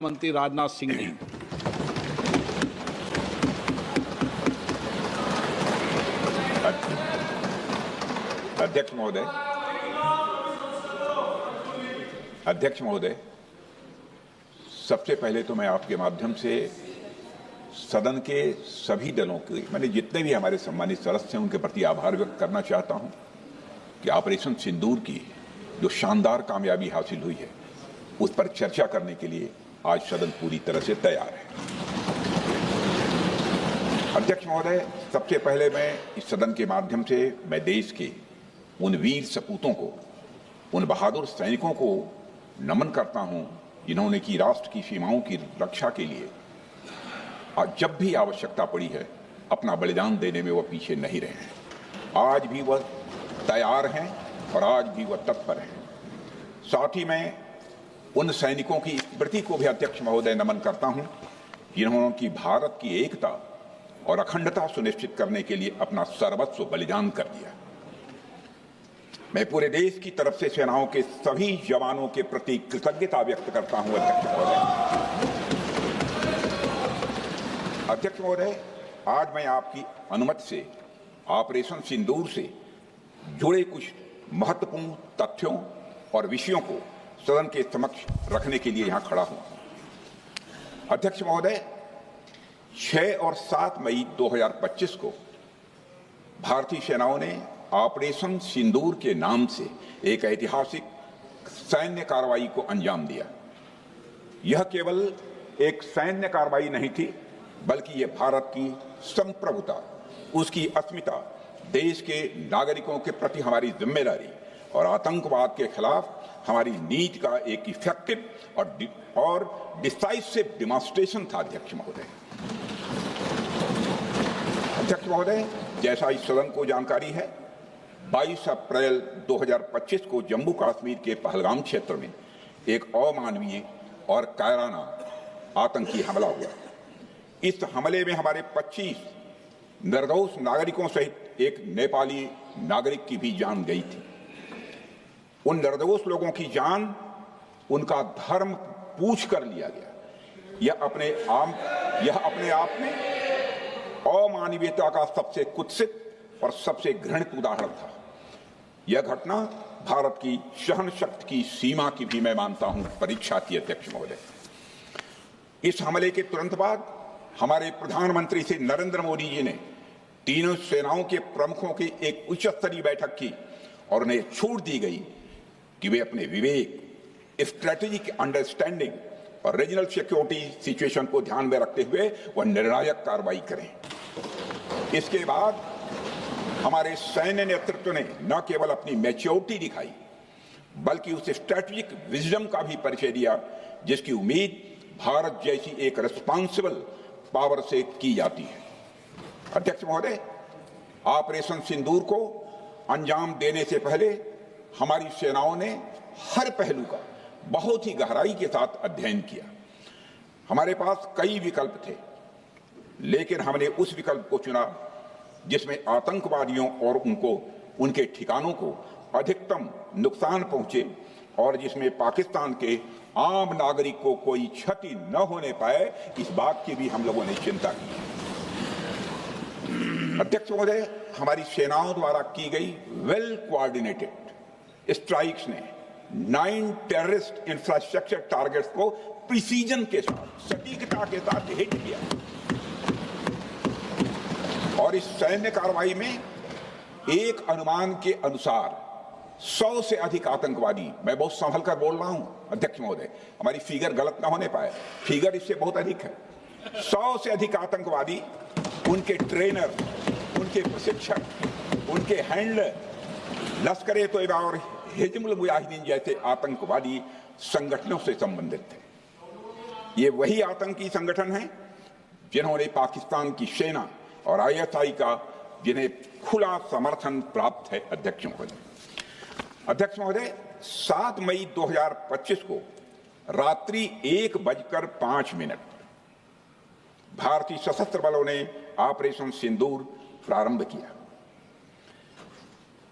मंत्री राजनाथ सिंह जी। अध्यक्ष महोदय, सबसे पहले तो मैं आपके माध्यम से सदन के सभी दलों के मैंने जितने भी हमारे सम्मानित सदस्य हैं उनके प्रति आभार व्यक्त करना चाहता हूं कि ऑपरेशन सिंदूर की जो शानदार कामयाबी हासिल हुई है उस पर चर्चा करने के लिए आज सदन पूरी तरह से तैयार है। अध्यक्ष महोदय, सबसे पहले मैं इस सदन के माध्यम से मैं देश के उन वीर सपूतों को, उन बहादुर सैनिकों को नमन करता हूं जिन्होंने की राष्ट्र की सीमाओं की रक्षा के लिए जब भी आवश्यकता पड़ी है अपना बलिदान देने में वह पीछे नहीं रहे हैं। आज भी वह तैयार हैं और आज भी वह तत्पर हैं। साथ ही मैं उन सैनिकों की स्मृति को भी अध्यक्ष महोदय नमन करता हूं जिन्होंने की भारत की एकता और अखंडता सुनिश्चित करने के लिए अपना सर्वस्व बलिदान कर दिया। मैं पूरे देश की तरफ से सेनाओं के सभी जवानों के प्रति कृतज्ञता व्यक्त करता हूं। अध्यक्ष महोदय, आज मैं आपकी अनुमति से ऑपरेशन सिंदूर से जुड़े कुछ महत्वपूर्ण तथ्यों और विषयों को सदन के समक्ष रखने के लिए यहां खड़ा हूं। अध्यक्ष महोदय, 6 और 7 मई 2025 को भारतीय सेनाओं ने ऑपरेशन सिंदूर के नाम से एक ऐतिहासिक सैन्य कार्रवाई को अंजाम दिया। यह केवल एक सैन्य कार्रवाई नहीं थी, बल्कि यह भारत की संप्रभुता, उसकी अस्मिता, देश के नागरिकों के प्रति हमारी जिम्मेदारी और आतंकवाद के खिलाफ हमारी नीति का एक इफेक्टिव और डिसाइसिव डिमॉन्स्ट्रेशन था। अध्यक्ष महोदय, जैसा इस सदन को जानकारी है, 22 अप्रैल 2025 को जम्मू कश्मीर के पहलगाम क्षेत्र में एक अमानवीय और कायराना आतंकी हमला हुआ। इस हमले में हमारे 25 निर्दोष नागरिकों सहित एक नेपाली नागरिक की भी जान गई थी। उन निर्दोष लोगों की जान उनका धर्म पूछ कर लिया गया। यह अपने आप में अमानवीयता का सबसे कुत्सित और सबसे घृणित उदाहरण था। यह घटना भारत की सहन शक्ति की सीमा की भी मैं मानता हूं परीक्षा थी। अध्यक्ष महोदय, इस हमले के तुरंत बाद हमारे प्रधानमंत्री श्री नरेंद्र मोदी जी ने तीनों सेनाओं के प्रमुखों की एक उच्च स्तरीय बैठक की और उन्हें छूट दी गई कि वे अपने विवेक, स्ट्रेटेजिक अंडरस्टैंडिंग और रीजनल सिक्योरिटी सिचुएशन को ध्यान में रखते हुए वह निर्णायक कार्रवाई करें। इसके बाद हमारे सैन्य नेतृत्व ने न केवल अपनी मैच्योरिटी दिखाई, बल्कि उस स्ट्रेटेजिक विजडम का भी परिचय दिया जिसकी उम्मीद भारत जैसी एक रिस्पॉन्सिबल पावर से की जाती है। अध्यक्ष महोदय, ऑपरेशन सिंदूर को अंजाम देने से पहले हमारी सेनाओं ने हर पहलू का बहुत ही गहराई के साथ अध्ययन किया। हमारे पास कई विकल्प थे, लेकिन हमने उस विकल्प को चुना जिसमें आतंकवादियों और उनके ठिकानों को अधिकतम नुकसान पहुंचे और जिसमें पाकिस्तान के आम नागरिक को कोई क्षति न होने पाए, इस बात की भी हम लोगों ने चिंता की। अध्यक्ष महोदय, हमारी सेनाओं द्वारा की गई वेल कोऑर्डिनेटेड स्ट्राइक्स ने 9 टेररिस्ट इंफ्रास्ट्रक्चर टारगेट्स को प्रिसीजन के साथ, सटीकता के साथ हिट किया और इस सैन्य कार्रवाई में एक अनुमान के अनुसार 100 से अधिक आतंकवादी, मैं बहुत संभल कर बोल रहा हूं अध्यक्ष महोदय, हमारी फिगर गलत ना होने पाए, फिगर इससे बहुत अधिक है। 100 से अधिक आतंकवादी, उनके ट्रेनर, उनके प्रशिक्षक, उनके हैंडलर, लश्कर-ए तोयबा और हिजबुल मुजाहिदीन जैसे आतंकवादी संगठनों से संबंधित थे। ये वही आतंकी संगठन हैं जिन्होंने पाकिस्तान की सेना और ISI का जिन्हें खुला समर्थन प्राप्त है। अध्यक्ष महोदय, 7 मई 2025 को रात्रि 1:05 भारतीय सशस्त्र बलों ने ऑपरेशन सिंदूर प्रारंभ किया,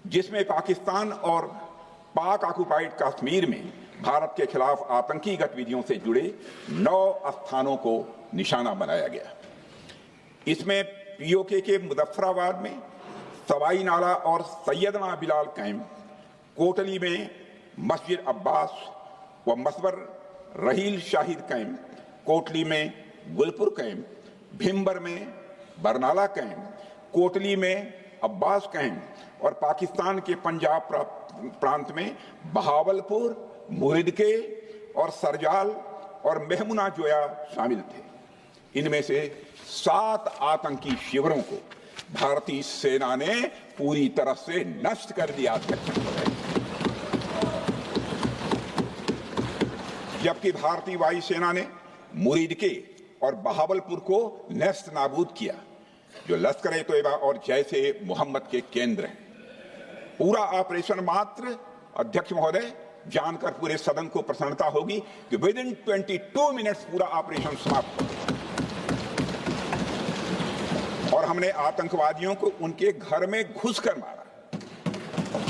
जिसमें पाकिस्तान और पाक ऑक्युपाइड कश्मीर में भारत के खिलाफ आतंकी गतिविधियों से जुड़े 9 स्थानों को निशाना बनाया गया। इसमें पीओके के मुजफ्फराबाद में सवाई नाला और सैयदना बिलाल कैंप, कोटली में मस्जिद अब्बास व मसबर रहील शाहिद कैंप, कोटली में गुलपुर कैंप, भिम्बर में बरनाला कैंप, कोटली में अब्बास कैंप और पाकिस्तान के पंजाब प्रांत में बहावलपुर, मुरिदके और सरजाल और मेहमुना जोया शामिल थे। इनमें से 7 आतंकी शिविरों को भारतीय सेना ने पूरी तरह से नष्ट कर दिया, जबकि भारतीय वायुसेना ने मुरिदके और बहावलपुर को नेस्त नाबूद किया, जो लश्कर-ए-तोयबा और जैशे मोहम्मद के केंद्र हैं। पूरा ऑपरेशन मात्र, अध्यक्ष महोदय, जानकर पूरे सदन को प्रसन्नता होगी कि विदिन 22 मिनट्स पूरा ऑपरेशन समाप्त हो गया और हमने आतंकवादियों को उनके घर में घुसकर मारा।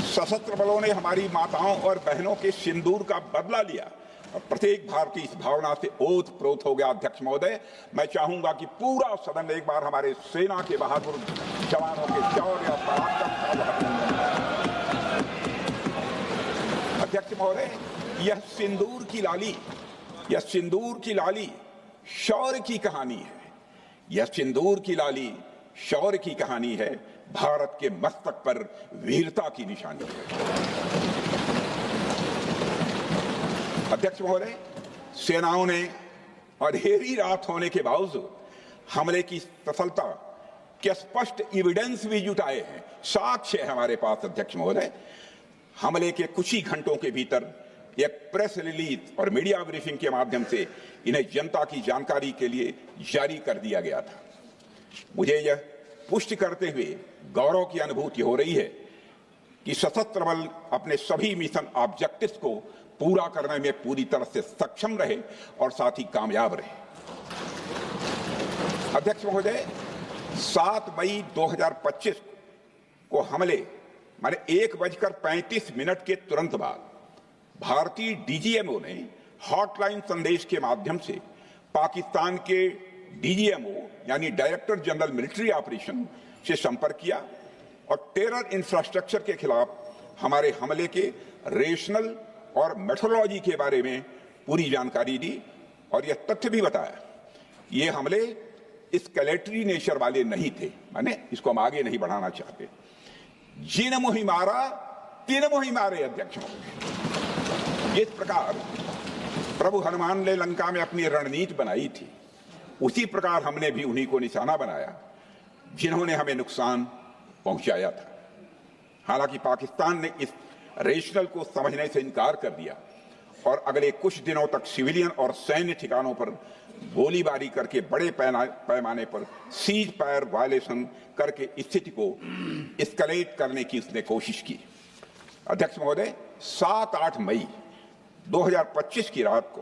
सशस्त्र बलों ने हमारी माताओं और बहनों के सिंदूर का बदला लिया और प्रत्येक भारतीय इस भावना से ओत-प्रोत हो गया। अध्यक्ष महोदय, मैं चाहूंगा कि पूरा सदन एक बार हमारे सेना के बहादुर जवानों के शौर्य और पराक्रम का अभिनंदन करे। अध्यक्ष महोदय, यह सिंदूर की लाली शौर्य की कहानी है। यह सिंदूर की लाली शौर्य की कहानी है, भारत के मस्तक पर वीरता की निशानी है। अध्यक्ष महोदय, सेनाओं ने अंधेरी रात होने के बावजूद हमले की सफलता के स्पष्ट एविडेंस भी जुटाए हैं, साक्ष्य है हमारे पास। अध्यक्ष महोदय, हमले के कुछ ही घंटों के भीतर एक प्रेस रिलीज और मीडिया ब्रीफिंग के माध्यम से इन्हें जनता की जानकारी के लिए जारी कर दिया गया था। मुझे यह पुष्टि करते हुए गौरव की अनुभूति हो रही है कि सशस्त्र बल अपने सभी मिशन ऑब्जेक्टिव्स को पूरा करने में पूरी तरह से सक्षम रहे और साथ ही कामयाब रहे। अध्यक्ष महोदय, 7 मई 2025 को हमले माने 1:35 के तुरंत बाद भारतीय डीजीएमओ ने हॉटलाइन संदेश के माध्यम से पाकिस्तान के डीजीएमओ यानी डायरेक्टर जनरल मिलिट्री ऑपरेशन से संपर्क किया और टेरर इंफ्रास्ट्रक्चर के खिलाफ हमारे हमले के रेशनल और मेथोडोलॉजी के बारे में पूरी जानकारी दी और यह तथ्य भी बताया ये हमले एस्केलेटरी नेचर वाले नहीं थे, माने इसको हम आगे नहीं बढ़ाना चाहते। जिन मोहि मारा तीन मोहि मारे। अध्यक्ष, जिस प्रकार प्रभु हनुमान ने लंका में अपनी रणनीति बनाई थी, उसी प्रकार हमने भी उन्हीं को निशाना बनाया जिन्होंने हमें नुकसान पहुंचाया था। हालांकि पाकिस्तान ने इस रेशनल को समझने से इनकार कर दिया और अगले कुछ दिनों तक सिविलियन और सैन्य ठिकानों पर गोलीबारी करके बड़े पैमाने पर सीज फायर वायलेशन करके स्थिति को एस्केलेट करने की उसने कोशिश की। अध्यक्ष महोदय, 7-8 मई 2025 की रात को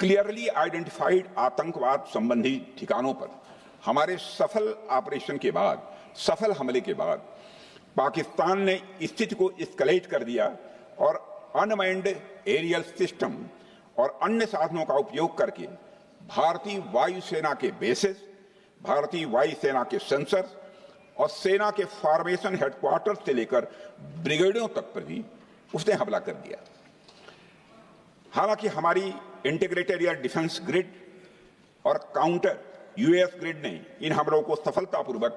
क्लियरली आइडेंटिफाइड आतंकवाद संबंधी ठिकानों पर हमारे सफल ऑपरेशन के बाद, सफल हमले के बाद पाकिस्तान ने स्थिति को एस्केलेट कर दिया और अनमैन्ड एरियल सिस्टम और अन्य साधनों का उपयोग करके भारतीय वायुसेना के बेसेस, भारतीय वायुसेना के सेंसर्स और सेना के फॉर्मेशन हेडक्वार्टर से लेकर ब्रिगेडों तक पर भी उसने हमला कर दिया। हालांकि हमारी इंटीग्रेटेड एयर डिफेंस ग्रिड और काउंटर यूएस ग्रिड ने इन हमलों को सफलतापूर्वक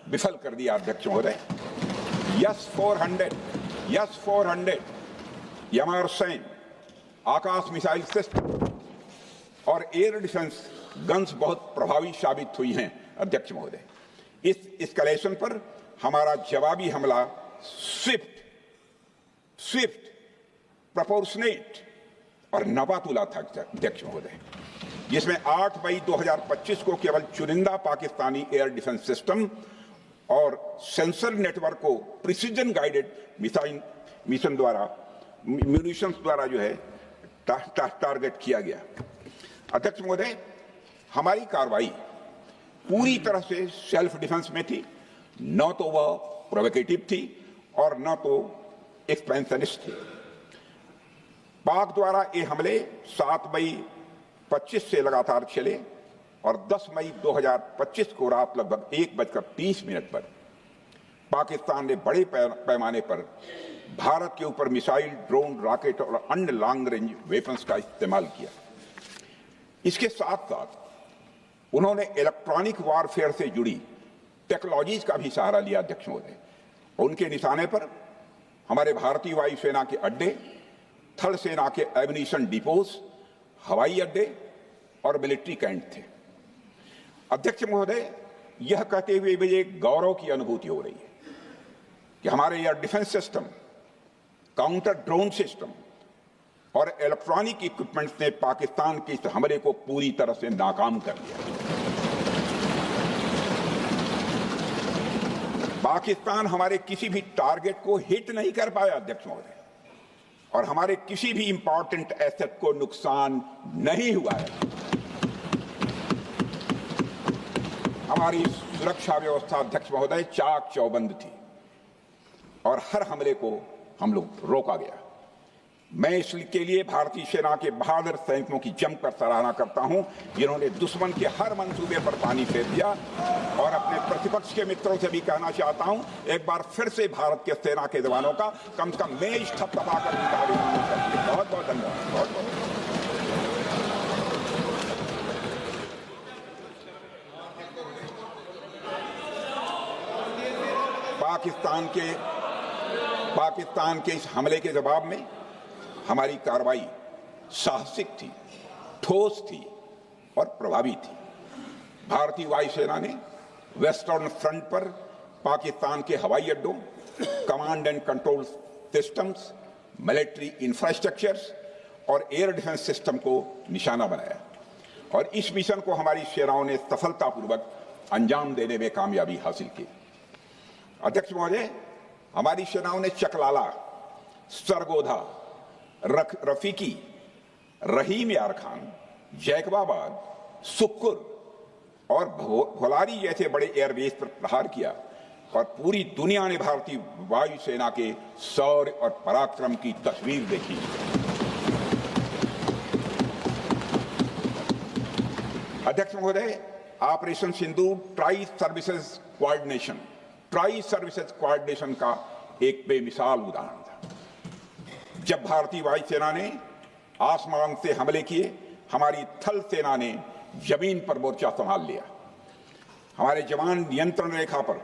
विफल कर दिया। अध्यक्ष महोदय, यस 400 यमारसैन आकाश मिसाइल सिस्टम और एयर डिफेंस गन्स बहुत प्रभावी साबित हुई हैं। अध्यक्ष महोदय, इस एस्केलेशन पर हमारा जवाबी हमला स्विफ्ट, प्रोपोर्शनेट और नवातुला था। अध्यक्ष महोदय, जिसमें 8 मई 2025 को केवल चुनिंदा पाकिस्तानी एयर डिफेंस सिस्टम और सेंसर नेटवर्क को प्रिसीजन गाइडेड मिशन द्वारा म्यूनिशंस द्वारा जो है टारगेट किया गया। अध्यक्ष महोदय, हमारी कार्रवाई पूरी तरह से सेल्फ डिफेंस में थी, न तो वह प्रोवोकेटिव थी और न तो एक्सपेंशनिस्ट थी। पाक द्वारा ये हमले 7 मई 25 से लगातार चले और 10 मई 2025 को रात लगभग 1:30 पर पाकिस्तान ने बड़े पैमाने पर भारत के ऊपर मिसाइल, ड्रोन, रॉकेट और अन्य लॉन्ग रेंज वेपन्स का इस्तेमाल किया। इसके साथ साथ उन्होंने इलेक्ट्रॉनिक वारफेयर से जुड़ी टेक्नोलॉजीज का भी सहारा लिया। अध्यक्ष महोदय, उनके निशाने पर हमारे भारतीय वायुसेना के अड्डे, थल सेना के एम्यूनिशन डिपोज, हवाई अड्डे और मिलिट्री कैंट थे। अध्यक्ष महोदय, यह कहते हुए मुझे गौरव की अनुभूति हो रही है कि हमारे air defence system, counter drone system और इलेक्ट्रॉनिक इक्विपमेंट्स ने पाकिस्तान के इस हमले को पूरी तरह से नाकाम कर दिया। पाकिस्तान हमारे किसी भी टारगेट को हिट नहीं कर पाया अध्यक्ष महोदय, और हमारे किसी भी इंपॉर्टेंट एसेट को नुकसान नहीं हुआ है। हमारी सुरक्षा व्यवस्था अध्यक्ष महोदय चाक चौबंद थी और हर हमले को हम लोग रोका गया। मैं इसके लिए भारतीय सेना के बहादुर सैनिकों की जमकर सराहना करता हूं, जिन्होंने दुश्मन के हर मंसूबे पर पानी फेर दिया। और अपने प्रतिपक्ष के मित्रों से भी कहना चाहता हूं, एक बार फिर से भारत के सेना के जवानों का कम से कम मेज थपथपाकर उनका अभिनंदन करिए। बहुत बहुत धन्यवाद। बहुत बहुत पाकिस्तान के इस हमले के जवाब में हमारी कार्रवाई साहसिक थी, ठोस थी और प्रभावी थी। भारतीय वायुसेना ने वेस्टर्न फ्रंट पर पाकिस्तान के हवाई अड्डों, command and control systems, military infrastructures और एयर डिफेंस सिस्टम को निशाना बनाया और इस मिशन को हमारी सेनाओं ने सफलतापूर्वक अंजाम देने में कामयाबी हासिल की। अध्यक्ष महोदय, हमारी सेनाओं ने चकलाला, सरगोधा, रफीकी, रहीम यार खान, जैकबाबाद, सुक्कुर और भोलारी जैसे बड़े एयरबेस पर प्रहार किया और पूरी दुनिया ने भारतीय वायुसेना के शौर्य और पराक्रम की तस्वीर देखी। अध्यक्ष महोदय, ऑपरेशन सिंदूर ट्राई सर्विसेज कोऑर्डिनेशन का एक बेमिसाल उदाहरण था। जब भारतीय वायुसेना ने आसमान से हमले किए, हमारी थल सेना ने जमीन पर मोर्चा संभाल लिया। हमारे जवान नियंत्रण रेखा पर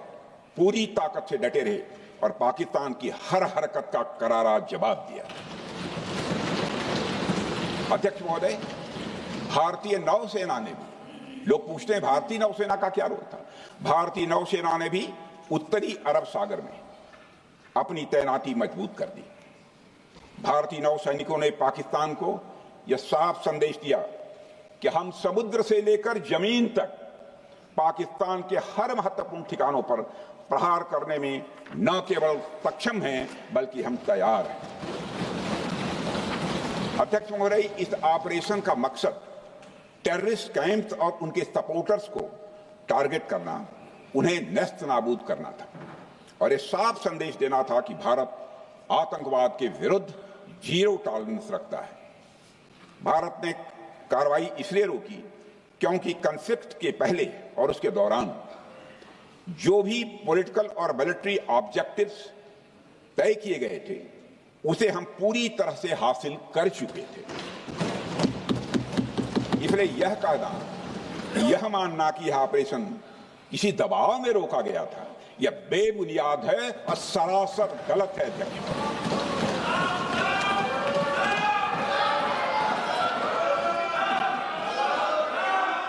पूरी ताकत से डटे रहे और पाकिस्तान की हर हरकत का करारा जवाब दिया। अध्यक्ष महोदय, भारतीय नौसेना ने भी, लोग पूछते हैं भारतीय नौसेना का क्या रोल था, भारतीय नौसेना ने भी उत्तरी अरब सागर में अपनी तैनाती मजबूत कर दी। भारतीय नौसैनिकों ने पाकिस्तान को यह साफ संदेश दिया कि हम समुद्र से लेकर जमीन तक पाकिस्तान के हर महत्वपूर्ण ठिकानों पर प्रहार करने में न केवल सक्षम हैं बल्कि हम तैयार हैं। अध्यक्ष महोदय, इस ऑपरेशन का मकसद टेररिस्ट कैंप्स और उनके सपोर्टर्स को टारगेट करना, उन्हें नेस्त नाबूद करना था और यह साफ संदेश देना था कि भारत आतंकवाद के विरुद्ध जीरो टॉलरेंस रखता है। भारत ने कार्रवाई इसलिए रोकी क्योंकि कॉन्फ्लिक्ट के पहले और उसके दौरान जो भी पॉलिटिकल और मिलिट्री ऑब्जेक्टिव्स तय किए गए थे उसे हम पूरी तरह से हासिल कर चुके थे। इसलिए यह कहना, यह मानना कि यह ऑपरेशन किसी दबाव में रोका गया था, यह बेबुनियाद है और सरासर गलत है।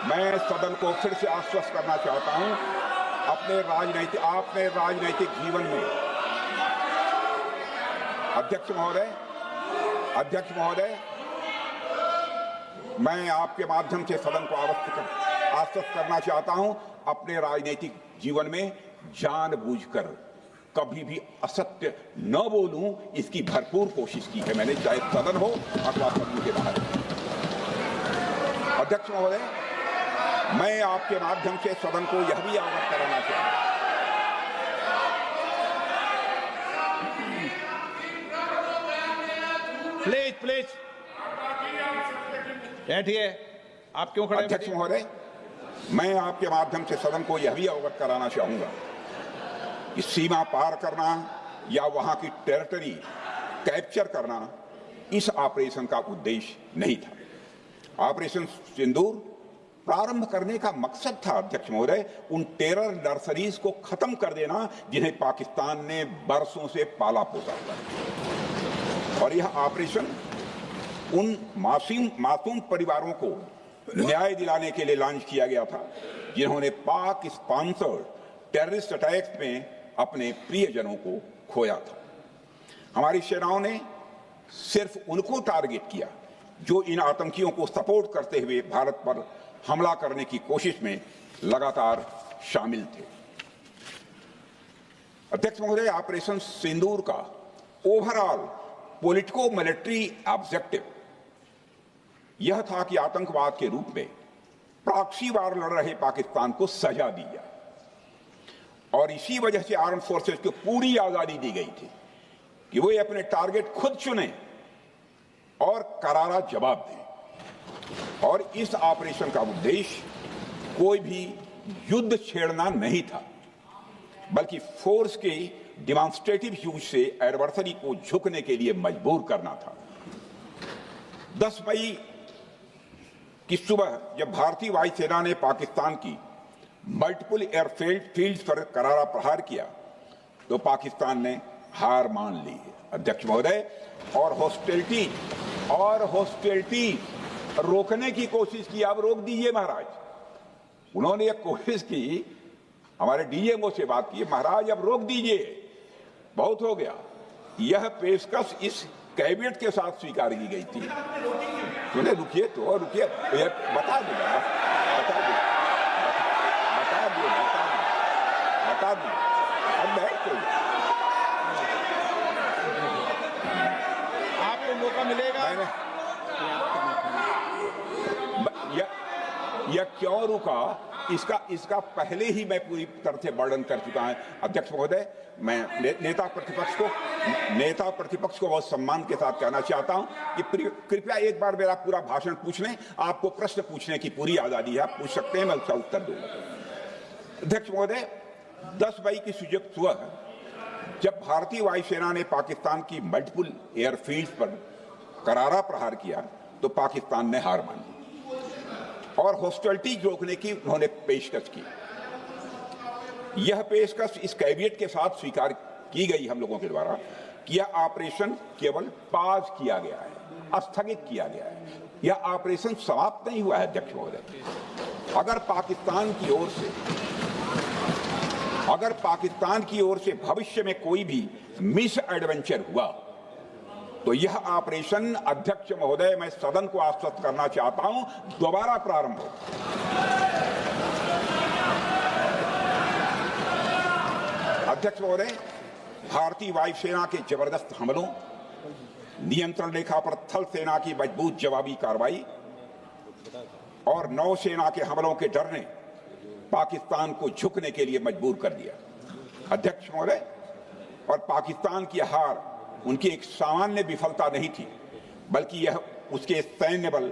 मैं सदन को फिर से आश्वस्त करना चाहता हूं, आपने राजनैतिक जीवन में अध्यक्ष महोदय, मैं आपके माध्यम से सदन को आश्वस्त करना चाहता हूं, अपने राजनीतिक जीवन में जानबूझकर कभी भी असत्य न बोलूं, इसकी भरपूर कोशिश की है मैंने, चाहे सदन हो अथवा सदन के बाहर। अध्यक्ष महोदय, मैं आपके माध्यम से सदन को यह भी अवगत कराना चाहता हूं। प्लीज बैठिए। आप क्यों खड़े हैं? अध्यक्ष महोदय, मैं आपके माध्यम से सदन को यह भी अवगत कराना चाहूंगा कि सीमा पार करना या वहां की टेरिटरी कैप्चर करना इस ऑपरेशन का उद्देश्य नहीं था। ऑपरेशन सिंदूर प्रारंभ करने का मकसद था अध्यक्ष महोदय उन टेरर नर्सरीज को खत्म कर देना जिन्हें पाकिस्तान ने बरसों से पाला पोसा था, और यह ऑपरेशन उन मासूम परिवारों को न्याय दिलाने के लिए लॉन्च किया गया था जिन्होंने पाक स्पॉन्सर्ड टेररिस्ट अटैक्स में अपने प्रियजनों को खोया था। हमारी सेनाओं ने सिर्फ उनको टारगेट किया जो इन आतंकियों को सपोर्ट करते हुए भारत पर हमला करने की कोशिश में लगातार शामिल थे। अध्यक्ष महोदय, ऑपरेशन सिंदूर का ओवरऑल पॉलिटिको मिलिट्री ऑब्जेक्टिव यह था कि आतंकवाद के रूप में प्रॉक्सी वार लड़ रहे पाकिस्तान को सजा दी जाए, और इसी वजह से आर्म फोर्सेस को पूरी आजादी दी गई थी कि वे अपने टारगेट खुद चुने और करारा जवाब दें। और इस ऑपरेशन का उद्देश्य कोई भी युद्ध छेड़ना नहीं था, बल्कि फोर्स के डिमॉन्स्ट्रेटिव यूज से एडवर्सरी को झुकने के लिए मजबूर करना था। 10 मई की सुबह जब भारतीय वायुसेना ने पाकिस्तान की मल्टीपल एयरफील्ड पर करारा प्रहार किया तो पाकिस्तान ने हार मान ली है अध्यक्ष महोदय, और हॉस्टिलिटी रोकने की कोशिश की। अब रोक दीजिए महाराज। उन्होंने एक कोशिश की, हमारे डीएमओ से बात की, महाराज अब रोक दीजिए, बहुत हो गया। यह पेशकश इस कैबिनेट के साथ स्वीकार की गई थी। सुने, रुकिए तो रुकिए, बता दूंगा, बता दूं। अब बैठ जाइए, आपको मौका मिलेगा। यह क्यों रुका, इसका पहले ही मैं पूरी तरह से वर्णन कर चुका हूं अध्यक्ष महोदय। मैं नेता प्रतिपक्ष को बहुत सम्मान के साथ कहना चाहता हूं कि कृपया एक बार मेरा पूरा भाषण पूछ लें। आपको प्रश्न पूछने की पूरी आजादी है, आप पूछ सकते हैं, मैं उसका उत्तर दूंगा। अध्यक्ष महोदय, 10 मई की सुबह जब भारतीय वायुसेना ने पाकिस्तान की मल्टीपल एयरफील्ड पर करारा प्रहार किया तो पाकिस्तान ने हार मानी और हॉस्टिलिटी रोकने की उन्होंने पेशकश की। यह पेशकश इस कैबिनेट के साथ स्वीकार की गई हम लोगों के द्वारा कि यह ऑपरेशन केवल पाज किया गया है, स्थगित किया गया है। यह ऑपरेशन समाप्त नहीं हुआ है अध्यक्ष महोदय। अगर पाकिस्तान की ओर से भविष्य में कोई भी मिस एडवेंचर हुआ तो यह ऑपरेशन अध्यक्ष महोदय, मैं सदन को आश्वस्त करना चाहता हूं, दोबारा प्रारंभ हो। अध्यक्ष महोदय, भारतीय वायुसेना के जबरदस्त हमलों, नियंत्रण रेखा पर थल सेना की मजबूत जवाबी कार्रवाई और नौसेना के हमलों के डर ने पाकिस्तान को झुकने के लिए मजबूर कर दिया अध्यक्ष महोदय। और पाकिस्तान की हार उनकी एक सामान्य विफलता नहीं थी, बल्कि यह उसके सैन्य बल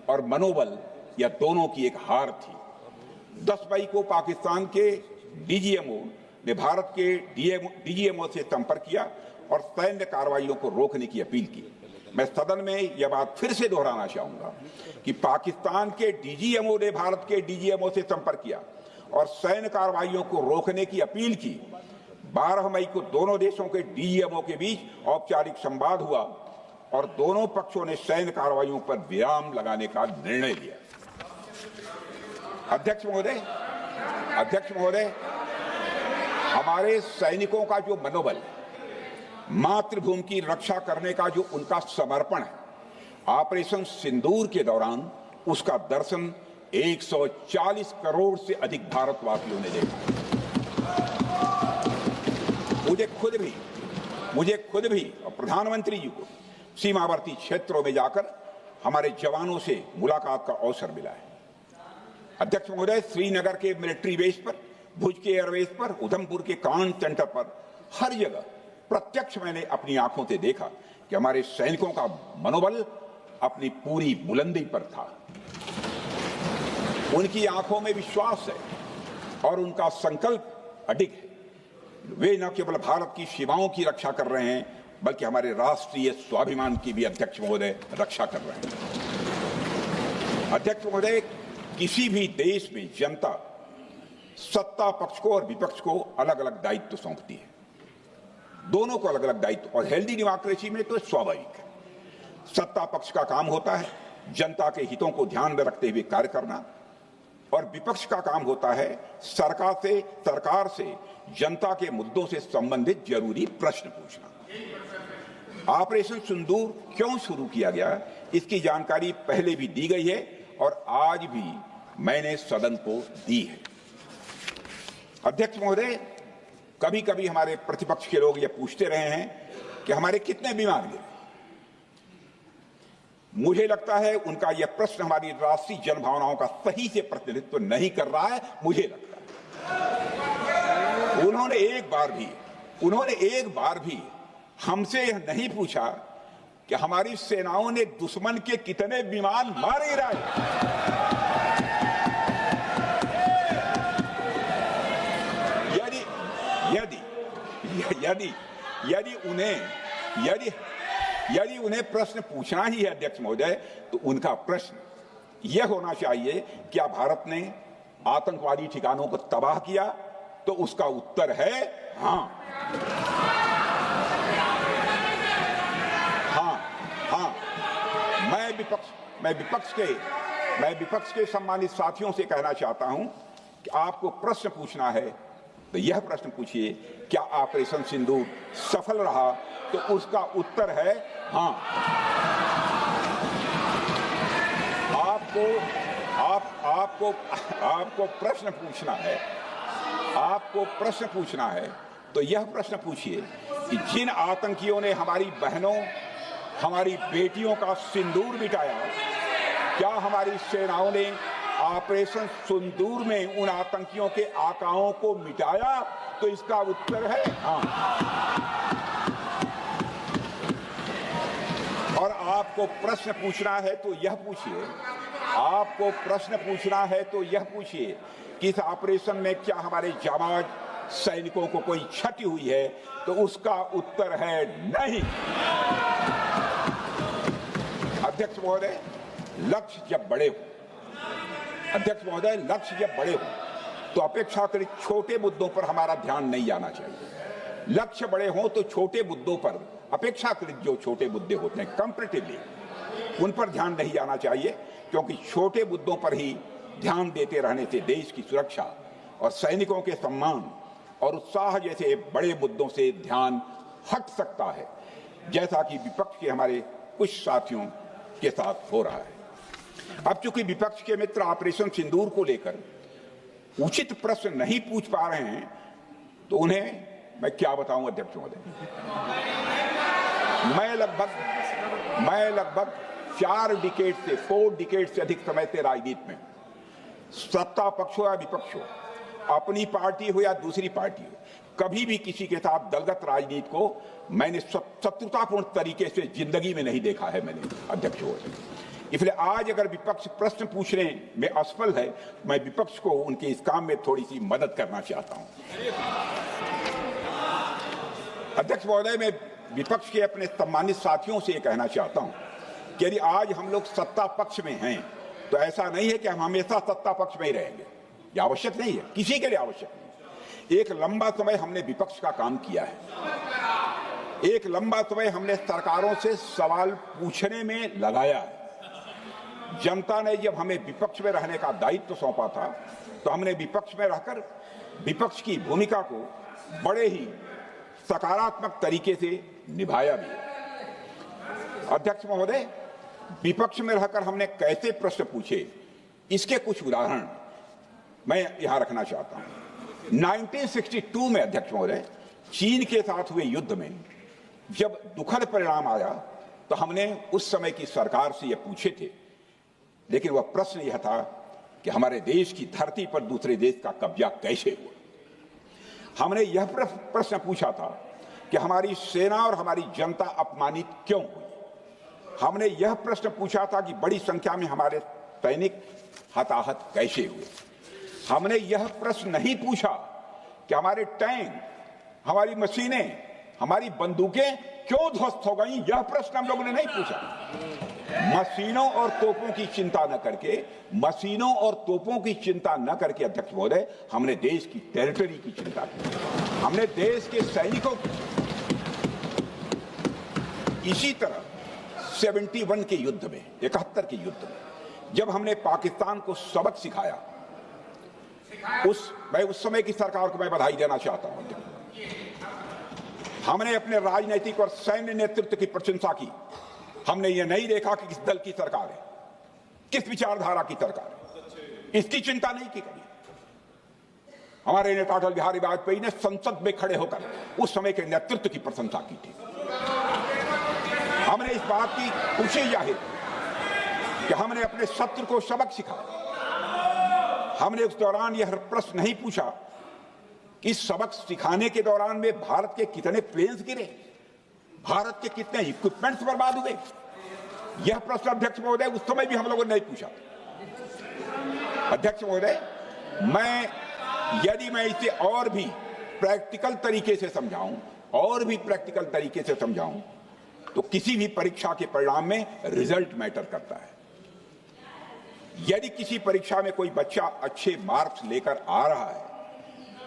और मनोबल या दोनों की एक हार थी। 10 मई को पाकिस्तान के डीजीएमओ ने भारत के डीजीएमओ से संपर्क किया और सैन्य कार्रवाइयों को रोकने की अपील की। मैं सदन में यह बात फिर से दोहराना चाहूंगा कि पाकिस्तान के डीजीएमओ ने भारत के डीजीएमओ से संपर्क किया और सैन्य कार्रवाइयों को रोकने की अपील की। 12 मई को दोनों देशों के डीजीएमओ के बीच औपचारिक संवाद हुआ और दोनों पक्षों ने सैन्य कार्रवाइयों पर विराम लगाने का निर्णय लिया। अध्यक्ष महोदय, हमारे सैनिकों का जो मनोबल, मातृभूमि की रक्षा करने का जो उनका समर्पण है, ऑपरेशन सिंदूर के दौरान उसका दर्शन 140 करोड़ से अधिक भारतवासियों ने देखा। मुझे खुद भी और प्रधानमंत्री जी को सीमावर्ती क्षेत्रों में जाकर हमारे जवानों से मुलाकात का अवसर मिला है। अध्यक्ष महोदय, श्रीनगर के मिलिट्री बेस पर, भुज के एयरबेस पर, उधमपुर के कमांड सेंटर पर, हर जगह प्रत्यक्ष मैंने अपनी आंखों से देखा कि हमारे सैनिकों का मनोबल अपनी पूरी बुलंदी पर था। उनकी आंखों में विश्वास है और उनका संकल्प अडिग है। वे न केवल भारत की सीमाओं की रक्षा कर रहे हैं, बल्कि हमारे राष्ट्रीय स्वाभिमान की भी अध्यक्ष महोदय रक्षा कर रहे हैं। अध्यक्ष महोदय, किसी भी देश में जनता सत्ता पक्ष को और विपक्ष को अलग अलग दायित्व सौंपती है, दोनों को अलग अलग दायित्व, और हेल्दी डेमोक्रेसी में तो स्वाभाविक है। सत्ता पक्ष का काम होता है जनता के हितों को ध्यान में रखते हुए कार्य करना, और विपक्ष का काम होता है सरकार से जनता के मुद्दों से संबंधित जरूरी प्रश्न पूछना। ऑपरेशन सिंदूर क्यों शुरू किया गया, इसकी जानकारी पहले भी दी गई है और आज भी मैंने सदन को दी है। अध्यक्ष महोदय, कभी कभी हमारे प्रतिपक्ष के लोग ये पूछते रहे हैं कि हमारे कितने बीमार गिरे। मुझे लगता है उनका यह प्रश्न हमारी राष्ट्रीय जनभावनाओं का सही से प्रतिनिधित्व नहीं कर रहा है। मुझे लगता है उन्होंने एक बार भी हमसे यह नहीं पूछा कि हमारी सेनाओं ने दुश्मन के कितने विमान मार गिराए। यदि उन्हें प्रश्न पूछना ही है अध्यक्ष महोदय, तो उनका प्रश्न यह होना चाहिए, क्या भारत ने आतंकवादी ठिकानों को तबाह किया? तो उसका उत्तर है हाँ। मैं विपक्ष के सम्मानित साथियों से कहना चाहता हूं कि आपको प्रश्न पूछना है तो यह प्रश्न पूछिए, क्या ऑपरेशन सिंदूर सफल रहा? तो उसका उत्तर है हाँ। आपको प्रश्न पूछना है तो यह प्रश्न पूछिए कि जिन आतंकियों ने हमारी बहनों, हमारी बेटियों का सिंदूर मिटाया, क्या हमारी सेनाओं ने ऑपरेशन सिंदूर में उन आतंकियों के आकाओं को मिटाया? तो इसका उत्तर है हाँ। और आपको प्रश्न पूछना है तो यह पूछिए कि इस ऑपरेशन में क्या हमारे जाबाज सैनिकों को कोई क्षति हुई है? तो उसका उत्तर है नहीं। अध्यक्ष महोदय, लक्ष्य जब बड़े हो तो अपेक्षाकृत छोटे मुद्दों पर हमारा ध्यान नहीं जाना चाहिए। लक्ष्य बड़े हों तो छोटे मुद्दों पर, अपेक्षाकृत जो छोटे मुद्दे होते हैं कंपैरेटिवली, उन पर ध्यान नहीं जाना चाहिए, क्योंकि छोटे मुद्दों पर ही ध्यान देते रहने से देश की सुरक्षा और सैनिकों के सम्मान और उत्साह जैसे बड़े मुद्दों से ध्यान हट सकता है, जैसा कि विपक्ष के हमारे कुछ साथियों के साथ हो रहा है। अब चूंकि विपक्ष के मित्र ऑपरेशन सिंदूर को लेकर उचित प्रश्न नहीं पूछ पा रहे हैं, तो उन्हें मैं क्या बताऊं अध्यक्ष महोदय। मैं लगभग 4 डिकेड से अधिक समय से राजनीति में, सत्ता पक्ष हो या विपक्ष हो, अपनी पार्टी हो या दूसरी पार्टी हो, कभी भी किसी के साथ दलगत राजनीति को मैंने शत्रुतापूर्ण तरीके से जिंदगी में नहीं देखा है मैंने अध्यक्ष महोदय। इसलिए आज अगर विपक्ष प्रश्न पूछने में असफल है, मैं विपक्ष को उनके इस काम में थोड़ी सी मदद करना चाहता हूं। अध्यक्ष महोदय, मैं विपक्ष के अपने सम्मानित साथियों से कहना चाहता हूं कि यदि आज हम लोग सत्ता पक्ष में हैं, तो ऐसा नहीं है कि हम हमेशा सत्ता पक्ष में ही रहेंगे। यह आवश्यक नहीं है, किसी के लिए आवश्यक नहीं। एक लंबा समय हमने विपक्ष का काम किया है, एक लंबा समय हमने सरकारों से सवाल पूछने में लगाया है। जनता ने जब हमें विपक्ष में रहने का दायित्व सौंपा था, तो हमने विपक्ष में रहकर विपक्ष की भूमिका को बड़े ही सकारात्मक तरीके से निभाया भी। अध्यक्ष महोदय, विपक्ष में रहकर हमने कैसे प्रश्न पूछे, इसके कुछ उदाहरण मैं यहां रखना चाहता हूं। 1962 में अध्यक्ष महोदय, चीन के साथ हुए युद्ध में जब दुखद परिणाम आया, तो हमने उस समय की सरकार से यह पूछे थे, लेकिन वह प्रश्न यह था कि हमारे देश की धरती पर दूसरे देश का कब्जा कैसे हुआ। हमने यह प्रश्न पूछा था कि हमारी सेना और हमारी जनता अपमानित क्यों हुई। हमने यह प्रश्न पूछा था कि बड़ी संख्या में हमारे सैनिक हताहत कैसे हुए। हमने यह प्रश्न नहीं पूछा कि हमारे टैंक, हमारी मशीनें, हमारी बंदूकें क्यों ध्वस्त हो गई। यह प्रश्न हम लोगों ने नहीं पूछा। मशीनों और तोपों की चिंता न करके, मशीनों और तोपों की चिंता न करके अध्यक्ष महोदय, हमने देश की टेरिटरी की चिंता की। हमने देश के सैनिकों की। इसी तरह 71 के युद्ध में, 71 के युद्ध में जब हमने पाकिस्तान को सबक सिखाया, मैं उस समय की सरकार को मैं बधाई देना चाहता हूं। हमने अपने राजनीतिक और सैन्य नेतृत्व की प्रशंसा की। हमने ये नहीं देखा कि किस दल की सरकार है, किस विचारधारा की सरकार है, इसकी चिंता नहीं की कभी। हमारे नेता अटल बिहारी वाजपेयी ने संसद में खड़े होकर उस समय के नेतृत्व की प्रशंसा की थी। हमने इस बात की खुशी जाहिर कि हमने अपने शत्रु को सबक सिखाया। हमने उस दौरान यह प्रश्न नहीं पूछा कि सबक सिखाने के दौरान में भारत के कितने प्लेन्स गिरे, भारत के कितने इक्विपमेंट्स बर्बाद हुए। यह प्रश्न अध्यक्ष महोदय उस समय भी हम लोगों ने नहीं पूछा। अध्यक्ष महोदय, यदि मैं इसे और भी प्रैक्टिकल तरीके से समझाऊं, तो किसी भी परीक्षा के परिणाम में रिजल्ट मैटर करता है। यदि किसी परीक्षा में कोई बच्चा अच्छे मार्क्स लेकर आ रहा है,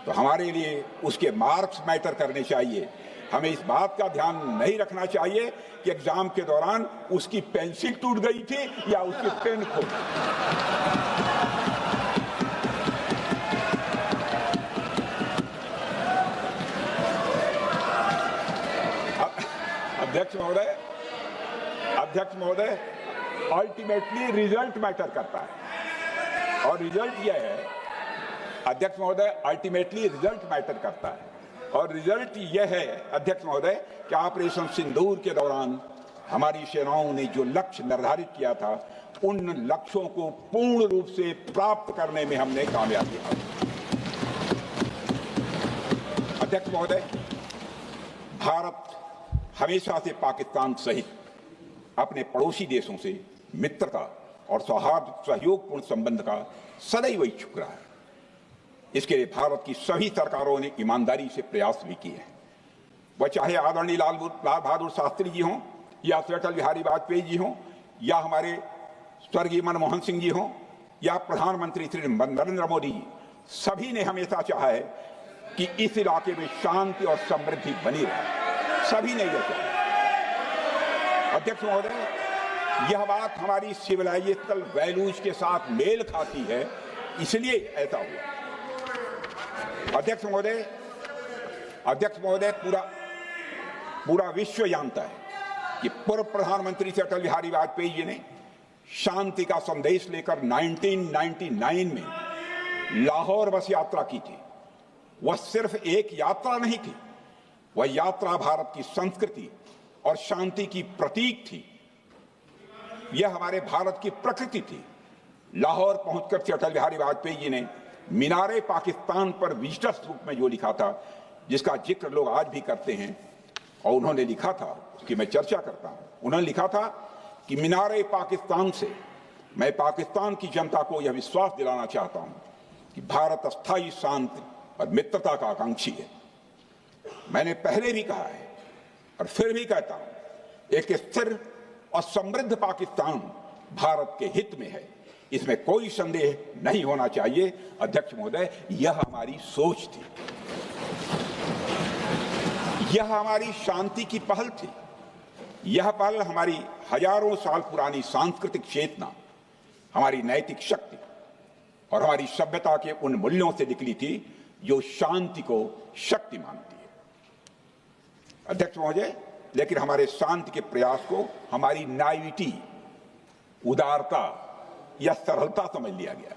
तो हमारे लिए उसके मार्क्स मैटर करने चाहिए। हमें इस बात का ध्यान नहीं रखना चाहिए कि एग्जाम के दौरान उसकी पेंसिल टूट गई थी या उसकी पेन खो गई। अध्यक्ष महोदय, अल्टीमेटली रिजल्ट मैटर करता है। और रिजल्ट यह है, अध्यक्ष महोदय, अल्टीमेटली रिजल्ट मैटर करता है। और रिजल्ट यह है अध्यक्ष महोदय कि ऑपरेशन सिंदूर के दौरान हमारी सेनाओं ने जो लक्ष्य निर्धारित किया था, उन लक्ष्यों को पूर्ण रूप से प्राप्त करने में हमने कामयाबी हासिल की। अध्यक्ष महोदय, भारत हमेशा से पाकिस्तान सहित अपने पड़ोसी देशों से मित्रता और सहयोगपूर्ण संबंध का सदैव इच्छुक रहा है। इसके लिए भारत की सभी सरकारों ने ईमानदारी से प्रयास भी किए हैं। वह चाहे आदरणीय लाल बहादुर शास्त्री जी हों, या अटल बिहारी वाजपेयी जी हों, या हमारे स्वर्गीय मनमोहन सिंह जी हों, या प्रधानमंत्री श्री नरेंद्र मोदी जी, सभी ने हमेशा चाहा है कि इस इलाके में शांति और समृद्धि बनी रहे। सभी ने यह चाहा। अध्यक्ष महोदय, यह बात हमारी सिविलाइजेशनल वैल्यूज के साथ मेल खाती है, इसलिए ऐसा हुआ। अध्यक्ष महोदय, पूरा विश्व जानता है कि पूर्व प्रधानमंत्री से अटल बिहारी वाजपेयी जी ने शांति का संदेश लेकर 1999 में लाहौर बस यात्रा की थी। वह सिर्फ एक यात्रा नहीं थी, वह यात्रा भारत की संस्कृति और शांति की प्रतीक थी। यह हमारे भारत की प्रकृति थी। लाहौर पहुंचकर अटल बिहारी वाजपेयी जी ने मीनारे पाकिस्तान पर विजिटर्स रूप में जो लिखा था, जिसका जिक्र लोग आज भी करते हैं, और उन्होंने लिखा था, उसकी मैं चर्चा करता हूं। उन्होंने लिखा था कि मीनारे पाकिस्तान से मैं पाकिस्तान की जनता को यह विश्वास दिलाना चाहता हूं कि भारत अस्थायी शांति और मित्रता का आकांक्षी है। मैंने पहले भी कहा है और फिर भी कहता हूं, एक स्थिर और समृद्ध पाकिस्तान भारत के हित में है, इसमें कोई संदेह नहीं होना चाहिए। अध्यक्ष महोदय, यह हमारी सोच थी, यह हमारी शांति की पहल थी। यह पहल हमारी हजारों साल पुरानी सांस्कृतिक चेतना, हमारी नैतिक शक्ति और हमारी सभ्यता के उन मूल्यों से निकली थी जो शांति को शक्ति मानती है। अध्यक्ष महोदय, लेकिन हमारे शांति के प्रयास को हमारी नाइविटी, उदारता या सरलता समझ लिया गया।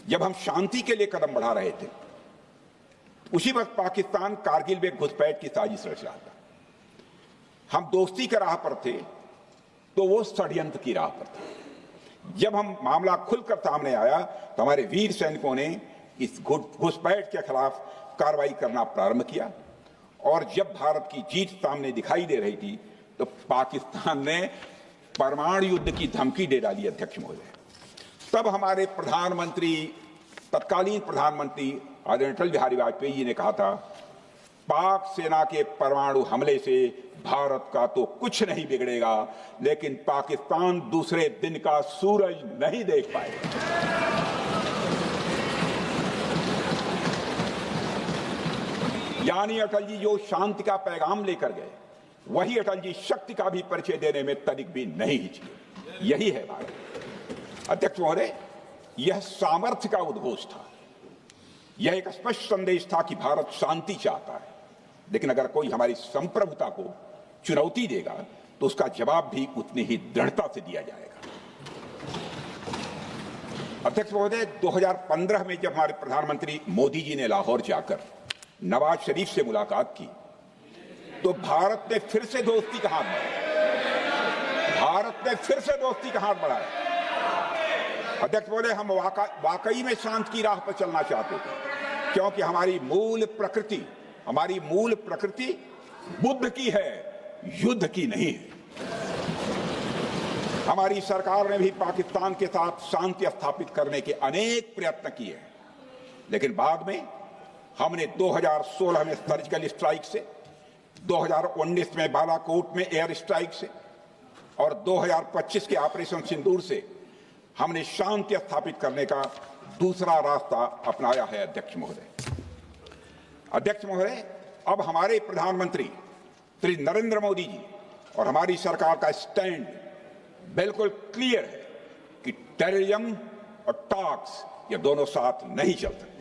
जब हम शांति के लिए कदम बढ़ा रहे थे, उसी वक्त पाकिस्तान कारगिल में घुसपैठ की साजिश रच रहा था। हम दोस्ती के राह पर थे तो वो षड्यंत्र की राह पर थे। जब हम मामला खुलकर सामने आया तो हमारे वीर सैनिकों ने इस घुसपैठ के खिलाफ कार्रवाई करना प्रारंभ किया। और जब भारत की जीत सामने दिखाई दे रही थी तो पाकिस्तान ने परमाणु युद्ध की धमकी दे डाली। अध्यक्ष महोदय, तब हमारे प्रधानमंत्री, तत्कालीन प्रधानमंत्री आदरणीय अटल बिहारी वाजपेयी जी ने कहा था, पाक सेना के परमाणु हमले से भारत का तो कुछ नहीं बिगड़ेगा, लेकिन पाकिस्तान दूसरे दिन का सूरज नहीं देख पाएगा। यानी अटल जी जो शांति का पैगाम लेकर गए, वही अटल जी शक्ति का भी परिचय देने में तनिक भी नहीं हिचके। यही है भारत। अध्यक्ष महोदय, यह सामर्थ्य का उद्घोष था। यह एक स्पष्ट संदेश था कि भारत शांति चाहता है, लेकिन अगर कोई हमारी संप्रभुता को चुनौती देगा तो उसका जवाब भी उतनी ही दृढ़ता से दिया जाएगा। अध्यक्ष महोदय, 2015 में जब हमारे प्रधानमंत्री मोदी जी ने लाहौर जाकर नवाज शरीफ से मुलाकात की, तो भारत ने फिर से दोस्ती का हाथ बढ़ाया। भारत ने फिर से दोस्ती का हाथ बढ़ाया। अध्यक्ष महोदय, हम वाकई में शांति की राह पर चलना चाहते थे, क्योंकि हमारी मूल प्रकृति बुद्ध की है, युद्ध की नहीं है। हमारी सरकार ने भी पाकिस्तान के साथ शांति स्थापित करने के अनेक प्रयत्न किए हैं, लेकिन बाद में हमने 2016 में सर्जिकल स्ट्राइक से, 2019 में बालाकोट में एयर स्ट्राइक से और 2025 के ऑपरेशन सिंदूर से हमने शांति स्थापित करने का दूसरा रास्ता अपनाया है। अध्यक्ष महोदय, अब हमारे प्रधानमंत्री श्री नरेंद्र मोदी जी और हमारी सरकार का स्टैंड बिल्कुल क्लियर है कि टेररिज्म और टॉक्स ये दोनों साथ नहीं चल सकते,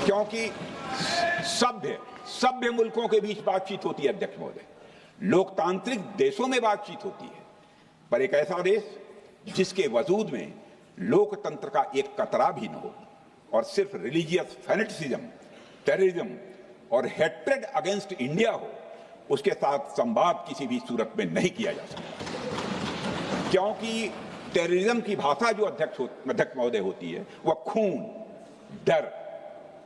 क्योंकि सभ्य मुल्कों के बीच बातचीत होती है। अध्यक्ष महोदय, लोकतांत्रिक देशों में बातचीत होती है, पर एक ऐसा देश जिसके वजूद में लोकतंत्र का एक कतरा भी न हो और सिर्फ रिलीजियस फैनेटिसिज्म, टेररिज्म और हेट्रेड अगेंस्ट इंडिया हो, उसके साथ संवाद किसी भी सूरत में नहीं किया जा सकता, क्योंकि टेररिज्म की भाषा जो अध्यक्ष महोदय होती है वह खून, डर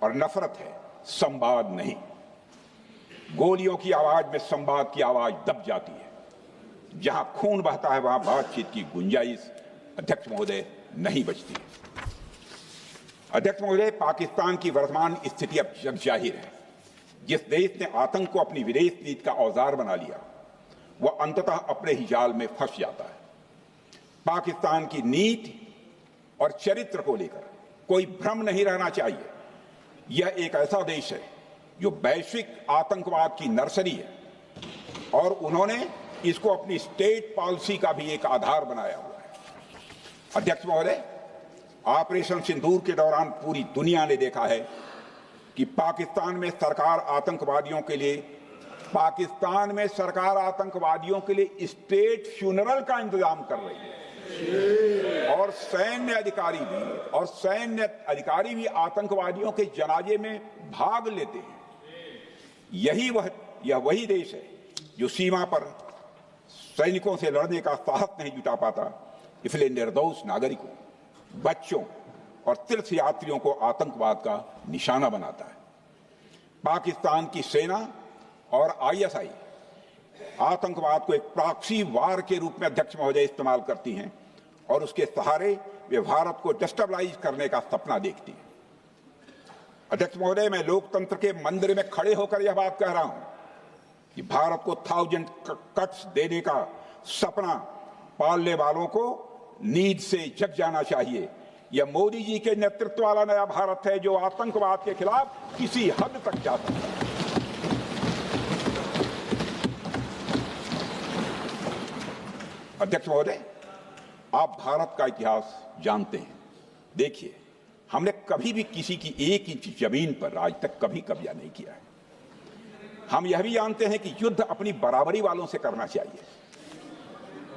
और नफरत है, संवाद नहीं। गोलियों की आवाज में संवाद की आवाज दब जाती है। जहां खून बहता है वहां बातचीत की गुंजाइश अध्यक्ष महोदय नहीं बचती। अध्यक्ष महोदय, पाकिस्तान की वर्तमान स्थिति अब जग जाहिर है। जिस देश ने आतंक को अपनी विदेश नीति का औजार बना लिया, वह अंततः अपने ही जाल में फंस जाता है। पाकिस्तान की नीति और चरित्र को लेकर कोई भ्रम नहीं रहना चाहिए। यह एक ऐसा देश है जो वैश्विक आतंकवाद की नर्सरी है और उन्होंने इसको अपनी स्टेट पॉलिसी का भी एक आधार बनाया हुआ है। अध्यक्ष महोदय, ऑपरेशन सिंदूर के दौरान पूरी दुनिया ने देखा है कि पाकिस्तान में सरकार आतंकवादियों के लिए स्टेट फ्यूनरल का इंतजाम कर रही है और सैन्य अधिकारी भी आतंकवादियों के जनाजे में भाग लेते हैं। यह वही देश है जो सीमा पर सैनिकों से लड़ने का साहस नहीं जुटा पाता, इसलिए निर्दोष नागरिकों, बच्चों और तीर्थ यात्रियों को आतंकवाद का निशाना बनाता है। पाकिस्तान की सेना और आईएसआई आतंकवाद को एक प्रॉक्सी वार के रूप में अध्यक्ष महोदय इस्तेमाल करती हैं और उसके सहारे वे भारत को डिस्टेबलाइज करने का सपना देखती हैं। अध्यक्ष महोदय, मैं लोकतंत्र के मंदिर में खड़े होकर यह बात कह रहा हूं कि भारत को 1000 कट्स देने का सपना पालने वालों को नींद से जग जाना चाहिए। यह मोदी जी के नेतृत्व वाला नया भारत है जो आतंकवाद के खिलाफ किसी हद तक जा सकता है। अध्यक्ष महोदय, आप भारत का इतिहास जानते हैं। देखिए, हमने कभी भी किसी की 1 इंच जमीन पर आज तक कभी कब्जा नहीं किया है। हम यह भी जानते हैं कि युद्ध अपनी बराबरी वालों से करना चाहिए।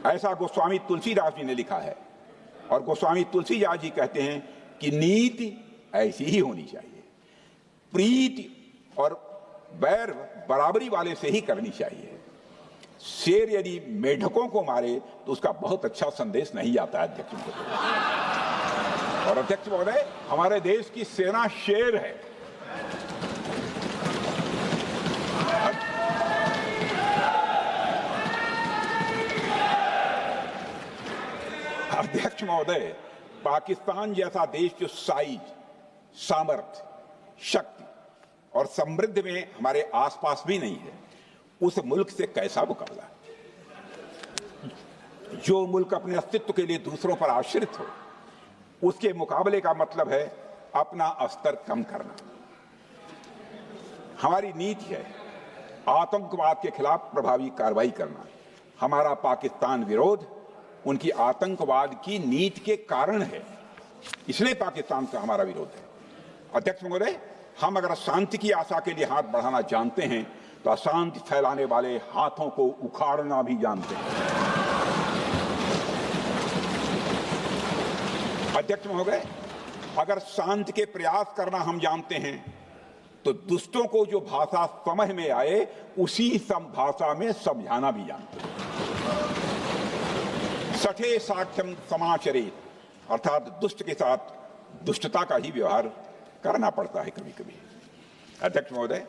ऐसा गोस्वामी तुलसीदास जी ने लिखा है और गोस्वामी तुलसीदास जी कहते हैं कि नीति ऐसी ही होनी चाहिए, प्रीति और बैर बराबरी वाले से ही करनी चाहिए। शेर यदि मेढकों को मारे तो उसका बहुत अच्छा संदेश नहीं आता है अध्यक्ष महोदय। और अध्यक्ष महोदय, हमारे देश की सेना शेर है। अध्यक्ष महोदय, पाकिस्तान जैसा देश जो साइज, सामर्थ्य, शक्ति और समृद्धि में हमारे आसपास भी नहीं है, उस मुल्क से कैसा मुकाबला? जो मुल्क अपने अस्तित्व के लिए दूसरों पर आश्रित हो, उसके मुकाबले का मतलब है अपना स्तर कम करना। हमारी नीति है आतंकवाद के खिलाफ प्रभावी कार्रवाई करना। हमारा पाकिस्तान विरोध उनकी आतंकवाद की नीति के कारण है, इसलिए पाकिस्तान का हमारा विरोध है। अध्यक्ष महोदय, हम अगर शांति की आशा के लिए हाथ बढ़ाना जानते हैं तो अशांति फैलाने वाले हाथों को उखाड़ना भी जानते हैं। अध्यक्ष महोदय, अगर शांति के प्रयास करना हम जानते हैं तो दुष्टों को जो भाषा समझ में आए उसी भाषा में समझाना भी जानते हैं। सठे साक्ष्यम समाचरित, अर्थात दुष्ट के साथ दुष्टता का ही व्यवहार करना पड़ता है कभी कभी। अध्यक्ष महोदय,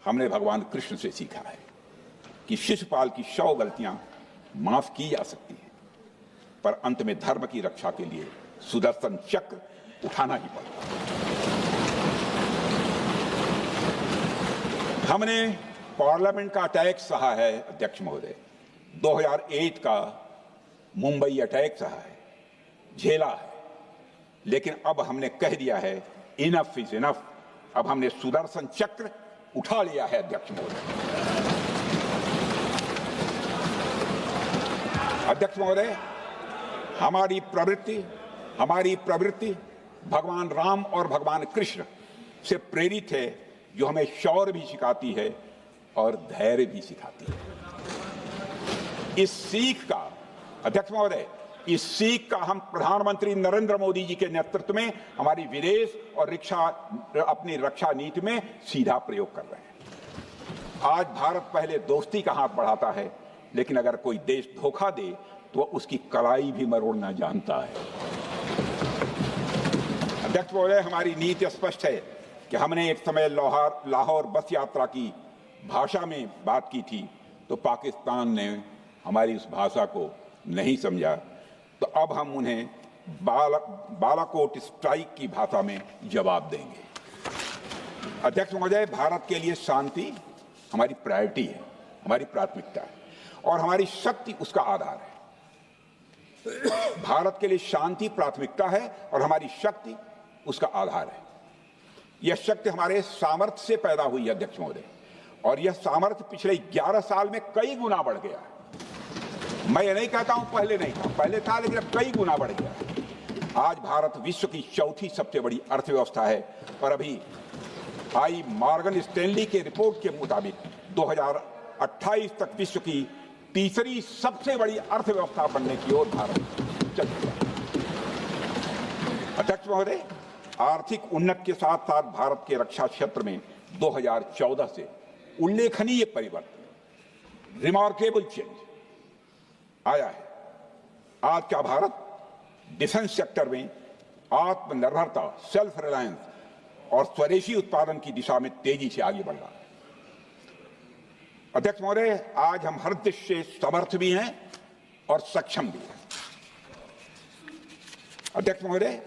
हमने भगवान कृष्ण से सीखा है कि शिशुपाल की 100 गलतियां माफ की जा सकती हैं, पर अंत में धर्म की रक्षा के लिए सुदर्शन चक्र उठाना ही पड़ता। हमने पार्लियामेंट का अटैक सहा है अध्यक्ष महोदय, 2001 का मुंबई अटैक सहा है, झेला है, लेकिन अब हमने कह दिया है इनफ इज इनफ। अब हमने सुदर्शन चक्र उठा लिया है अध्यक्ष महोदय। अध्यक्ष महोदय, हमारी प्रवृत्ति भगवान राम और भगवान कृष्ण से प्रेरित है, जो हमें शौर्य भी सिखाती है और धैर्य भी सिखाती है। इस सीख का अध्यक्ष महोदय, इस सीख का हम प्रधानमंत्री नरेंद्र मोदी जी के नेतृत्व में हमारी विदेश और अपनी रक्षा नीति में सीधा प्रयोग कर रहे हैं। आज भारत पहले दोस्ती का हाथ बढ़ाता है, लेकिन अगर कोई देश धोखा दे तो उसकी कलाई भी मरोड़ना जानता है। अध्यक्ष महोदय, हमारी नीति स्पष्ट है कि हमने एक समय लाहौर बस यात्रा की भाषा में बात की थी, तो पाकिस्तान ने हमारी उस भाषा को नहीं समझा, तो अब हम उन्हें बालाकोट स्ट्राइक की भाषा में जवाब देंगे। अध्यक्ष महोदय, भारत के लिए शांति हमारी प्रायोरिटी है, हमारी प्राथमिकता है और हमारी शक्ति उसका आधार है। भारत के लिए शांति प्राथमिकता है और हमारी शक्ति उसका आधार है। यह शक्ति हमारे सामर्थ्य से पैदा हुई है अध्यक्ष महोदय, और यह सामर्थ्य पिछले 11 साल में कई गुना बढ़ गया है। मैं ये नहीं कहता हूं पहले नहीं था, पहले था, लेकिन अब कई गुना बढ़ गया। आज भारत विश्व की चौथी सबसे बड़ी अर्थव्यवस्था है और अभी आई मॉर्गन स्टैनली के रिपोर्ट के मुताबिक 2028 तक विश्व की तीसरी सबसे बड़ी अर्थव्यवस्था बनने की ओर भारत चल रहा है। अध्यक्ष महोदय, आर्थिक उन्नति के साथ साथ भारत के रक्षा क्षेत्र में 2014 से उल्लेखनीय परिवर्तन, रिमार्केबल चेंज आया है। आज का भारत डिफेंस सेक्टर में आत्मनिर्भरता, सेल्फ रिलायंस और स्वदेशी उत्पादन की दिशा में तेजी से आगे बढ़ रहा है। अध्यक्ष महोदय, आज हम हर दृष्टि से समर्थ भी हैं और सक्षम भी हैं। अध्यक्ष महोदय,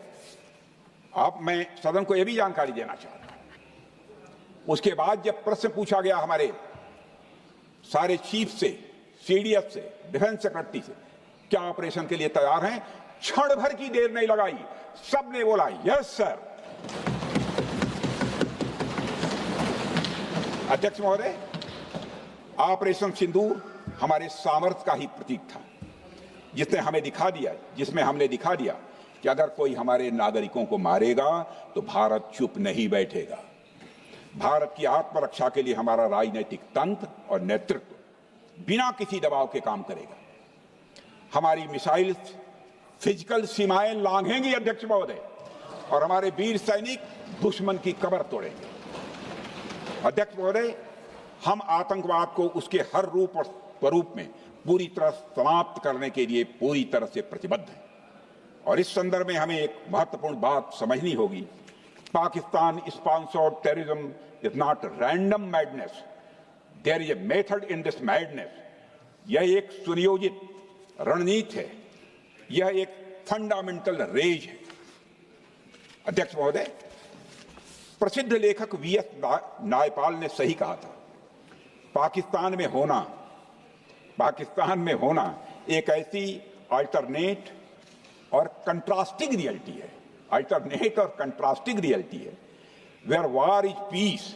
मैं सदन को यह भी जानकारी देना चाहता हूं, उसके बाद जब प्रश्न पूछा गया हमारे सारे चीफ से, सीडीएफ से, डिफेंस सेक्रेटरी से, क्या ऑपरेशन के लिए तैयार हैं, क्षण भर की देर नहीं लगाई, सबने बोला यस सर। अध्यक्ष महोदय, ऑपरेशन सिंदूर हमारे सामर्थ्य का ही प्रतीक था, जिसमें हमने दिखा दिया कि अगर कोई हमारे नागरिकों को मारेगा तो भारत चुप नहीं बैठेगा। भारत की आत्मरक्षा के लिए हमारा राजनीतिक तंत्र और नेतृत्व बिना किसी दबाव के काम करेगा। हमारी मिसाइल फिजिकल सीमाएं लांघेंगी अध्यक्ष महोदय, और हमारे वीर सैनिक दुश्मन की कमर तोड़ेंगे। अध्यक्ष महोदय, हम आतंकवाद को उसके हर रूप और स्वरूप में पूरी तरह समाप्त करने के लिए पूरी तरह से प्रतिबद्ध हैं, और इस संदर्भ में हमें एक महत्वपूर्ण बात समझनी होगी। Pakistan sponsored terrorism is not random madness, there is a method in this madness. यह एक सुनियोजित रणनीति है, यह एक फंडामेंटल रेज है। अध्यक्ष महोदय, प्रसिद्ध लेखक वीएस नायपाल ने सही कहा था, पाकिस्तान में होना एक ऐसी अल्टरनेट और कंट्रास्टिंग रियलिटी है, where war is peace,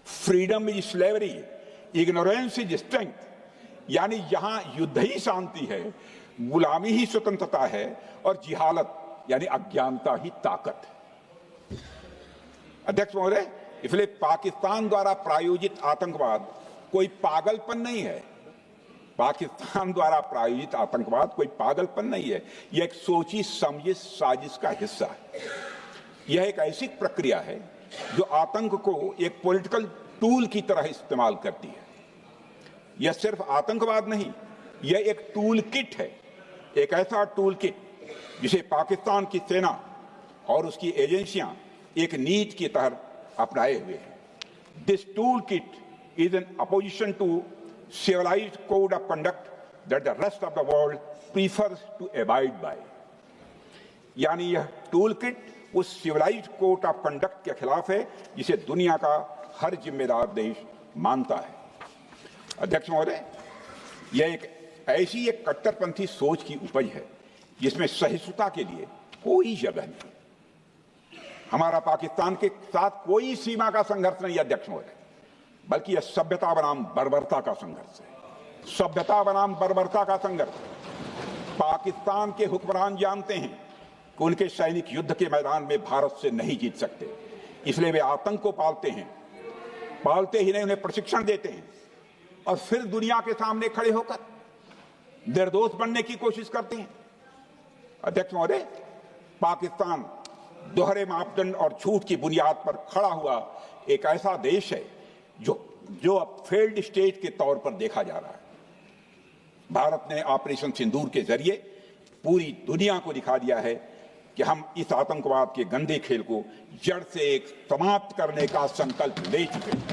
freedom is slavery, ignorance is strength, यानी यहां युद्ध ही शांति है, गुलामी ही स्वतंत्रता है और जिहालत यानी अज्ञानता ही ताकत है। अध्यक्ष महोदय, इसलिए पाकिस्तान द्वारा प्रायोजित आतंकवाद कोई पागलपन नहीं है। पाकिस्तान द्वारा प्रायोजित आतंकवाद कोई पागलपन नहीं है, यह एक सोची समझी साजिश का हिस्सा है। यह एक ऐसी प्रक्रिया है जो आतंक को एक पॉलिटिकल टूल की तरह इस्तेमाल करती है। यह सिर्फ आतंकवाद नहीं, यह एक टूल किट है, एक ऐसा टूल किट जिसे पाकिस्तान की सेना और उसकी एजेंसियां एक नीति की तरह अपनाए हुए हैं। This tool kit is in opposition to civilized code of conduct that the rest of the world prefers to abide by. यानी यह टूल किट उस सिविलाइज्ड कोड ऑफ कंडक्ट के खिलाफ है जिसे दुनिया का हर जिम्मेदार देश मानता है। अध्यक्ष महोदय, यह एक कट्टरपंथी सोच की उपज है जिसमें सहिष्णुता के लिए कोई जगह नहीं। हमारा पाकिस्तान के साथ कोई सीमा का संघर्ष नहीं है अध्यक्ष महोदय, बल्कि यह सभ्यता बनाम बर्बरता का संघर्ष है। पाकिस्तान के हुक्मरान जानते हैं कि उनके सैनिक युद्ध के मैदान में भारत से नहीं जीत सकते, इसलिए वे आतंक को पालते ही नहीं, उन्हें प्रशिक्षण देते हैं और फिर दुनिया के सामने खड़े होकर निर्दोष बनने की कोशिश करते हैं। अध्यक्ष महोदय, पाकिस्तान दोहरे मापदंड और झूठ की बुनियाद पर खड़ा हुआ एक ऐसा देश है जो अब फेल्ड स्टेट के तौर पर देखा जा रहा है। भारत ने ऑपरेशन सिंदूर के जरिए पूरी दुनिया को दिखा दिया है कि हम इस आतंकवाद के गंदे खेल को जड़ से समाप्त करने का संकल्प ले चुके हैं।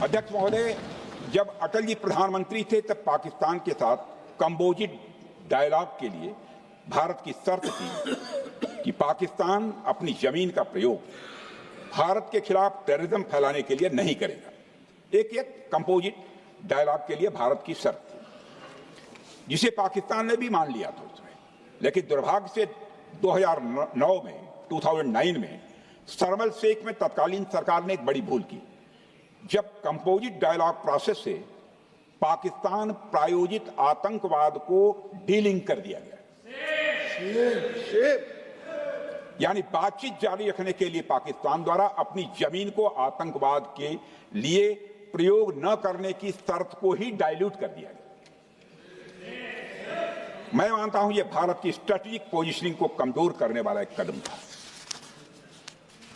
अध्यक्ष महोदय, जब अटल जी प्रधानमंत्री थे तब पाकिस्तान के साथ कंबोजिट डायलॉग के लिए भारत की शर्त थी कि पाकिस्तान अपनी जमीन का प्रयोग भारत के खिलाफ टेररिज्म फैलाने के लिए नहीं करेगा। एक कंपोजिट डायलॉग के लिए भारत की शर्त थी, जिसे पाकिस्तान ने भी मान लिया था उसमें। लेकिन दुर्भाग्य से 2009 में शर्म एल शेख में तत्कालीन सरकार ने एक बड़ी भूल की, जब कंपोजिट डायलॉग प्रोसेस से पाकिस्तान प्रायोजित आतंकवाद को डीलिंक कर दिया गया। यानी बातचीत जारी रखने के लिए पाकिस्तान द्वारा अपनी जमीन को आतंकवाद के लिए प्रयोग न करने की शर्त को ही डाइल्यूट कर दिया गया। मैं मानता हूं यह भारत की स्ट्रेटेजिक पोजीशनिंग को कमजोर करने वाला एक कदम था।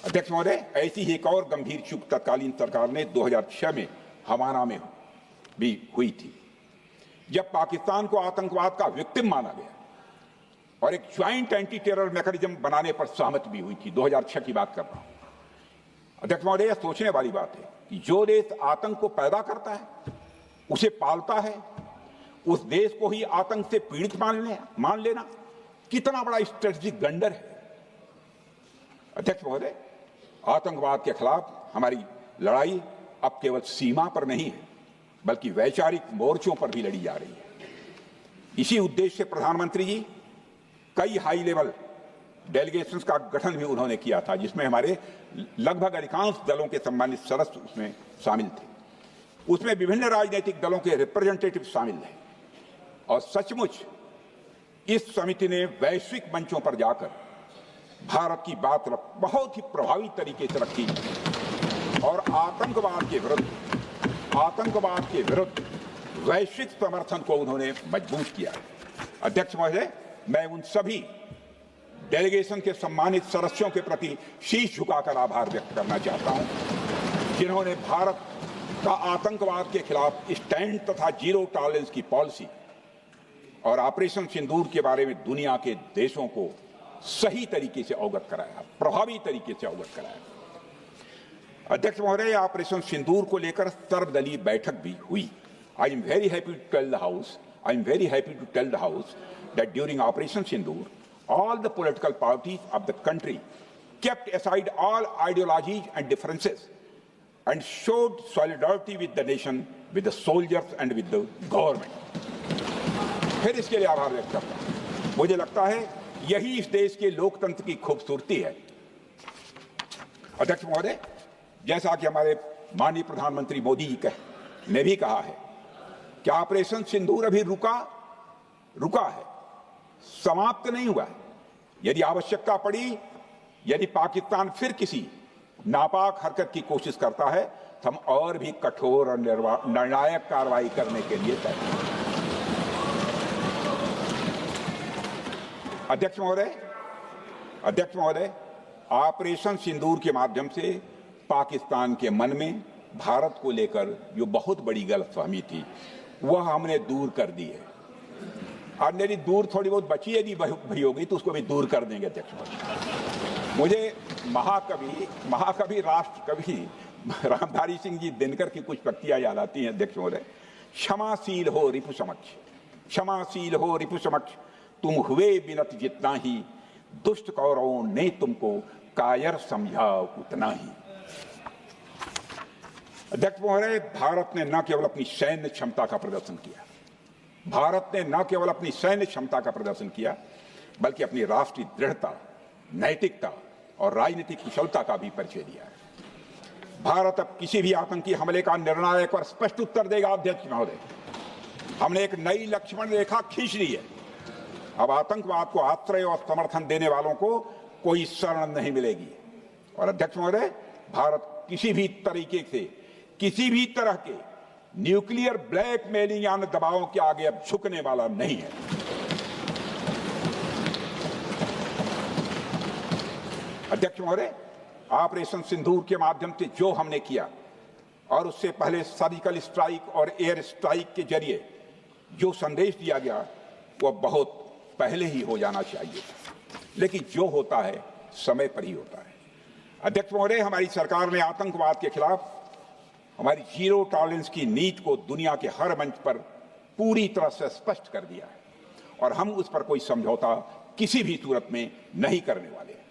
अध्यक्ष महोदय, ऐसी ही एक और गंभीर चूक तत्कालीन सरकार ने 2006 में हवाना में भी हुई थी, जब पाकिस्तान को आतंकवाद का विक्टिम माना गया और एक ज्वाइंट एंटी टेरर मैकेनिज्म बनाने पर सहमति भी हुई थी। 2006 की बात कर रहा हूं। अध्यक्ष महोदय, यह सोचने वाली बात है कि जो देश आतंक को पैदा करता है, उसे पालता है, उस देश को ही आतंक से पीड़ित मान लेना कितना बड़ा स्ट्रेटेजिक ब्लंडर है। अध्यक्ष महोदय, आतंकवाद के खिलाफ हमारी लड़ाई अब केवल सीमा पर नहीं है, बल्कि वैचारिक मोर्चों पर भी लड़ी जा रही है। इसी उद्देश्य से प्रधानमंत्री जी कई हाई लेवल डेलीगेशंस का गठन भी उन्होंने किया था, जिसमें हमारे लगभग अधिकांश दलों के सम्मानित सदस्य उसमें शामिल थे। उसमें विभिन्न राजनीतिक दलों के रिप्रेजेंटेटिव शामिल हैं और सचमुच इस समिति ने वैश्विक मंचों पर जाकर भारत की बात बहुत ही प्रभावी तरीके से रखी और आतंकवाद के विरुद्ध वैश्विक समर्थन को उन्होंने मजबूत किया। अध्यक्ष महोदय, मैं उन सभी डेलीगेशन के सम्मानित सदस्यों के प्रति शीश झुकाकर आभार व्यक्त करना चाहता हूं, जिन्होंने भारत का आतंकवाद के खिलाफ स्टैंड तथा जीरो टॉलरेंस की पॉलिसी और ऑपरेशन सिंदूर के बारे में दुनिया के देशों को सही तरीके से अवगत कराया, प्रभावी तरीके से अवगत कराया। अध्यक्ष महोदय, ऑपरेशन सिंदूर को लेकर सर्वदलीय बैठक भी हुई। I am very happy to tell the house I am very happy to tell the House that during Operation Sindoor, all the political parties of the country kept aside all ideologies and differences and showed solidarity with the nation, with the soldiers and with the government. फिर इसके लिए आभार व्यक्त करता हूं। मुझे लगता है यही इस देश के लोकतंत्र की खूबसूरती है। अध्यक्ष महोदय, जैसा कि हमारे माननीय प्रधानमंत्री मोदी जी ने भी कहा है कि ऑपरेशन सिंदूर अभी रुका है, समाप्त नहीं हुआ है। यदि आवश्यकता पड़ी, यदि पाकिस्तान फिर किसी नापाक हरकत की कोशिश करता है तो हम और भी कठोर और निर्णायक कार्रवाई करने के लिए तैयार हैं। अध्यक्ष महोदय, ऑपरेशन सिंदूर के माध्यम से पाकिस्तान के मन में भारत को लेकर जो बहुत बड़ी गलतफहमी थी वह हमने दूर कर दी है। और मेरी दूर थोड़ी बहुत बची है, भई होगी तो उसको भी दूर कर देंगे। अध्यक्ष महोदय, मुझे महाकवि राष्ट्र कवि रामधारी सिंह जी दिनकर की कुछ पंक्तियां याद आती हैं। अध्यक्ष महोदय, क्षमाशील हो रिपु समक्ष, तुम हुए बिनत जितना ही, दुष्ट कौरवों ने तुमको कायर समझा उतना ही। अध्यक्ष महोदय, भारत ने न केवल अपनी सैन्य क्षमता का प्रदर्शन किया, बल्कि अपनी राष्ट्रीय दृढ़ता, नैतिकता और राजनीतिक कुशलता का भी परिचय दिया है। भारत अब किसी भी आतंकी हमले का निर्णायक और स्पष्ट उत्तर देगा। अध्यक्ष महोदय, हमने एक नई लक्ष्मण रेखा खींच ली है। अब आतंकवाद को आश्रय और समर्थन देने वालों को कोई शरण नहीं मिलेगी। और अध्यक्ष महोदय, भारत किसी भी तरह के न्यूक्लियर ब्लैकमेलिंग या दबावों के आगे अब झुकने वाला नहीं है। अध्यक्ष महोदय, ऑपरेशन सिंदूर के माध्यम से जो हमने किया और उससे पहले सर्जिकल स्ट्राइक और एयर स्ट्राइक के जरिए जो संदेश दिया गया वह बहुत पहले ही हो जाना चाहिए, लेकिन जो होता है समय पर ही होता है। अध्यक्ष महोदय, हमारी सरकार ने आतंकवाद के खिलाफ हमारी जीरो टॉलरेंस की नीति को दुनिया के हर मंच पर पूरी तरह से स्पष्ट कर दिया है और हम उस पर कोई समझौता किसी भी सूरत में नहीं करने वाले हैं।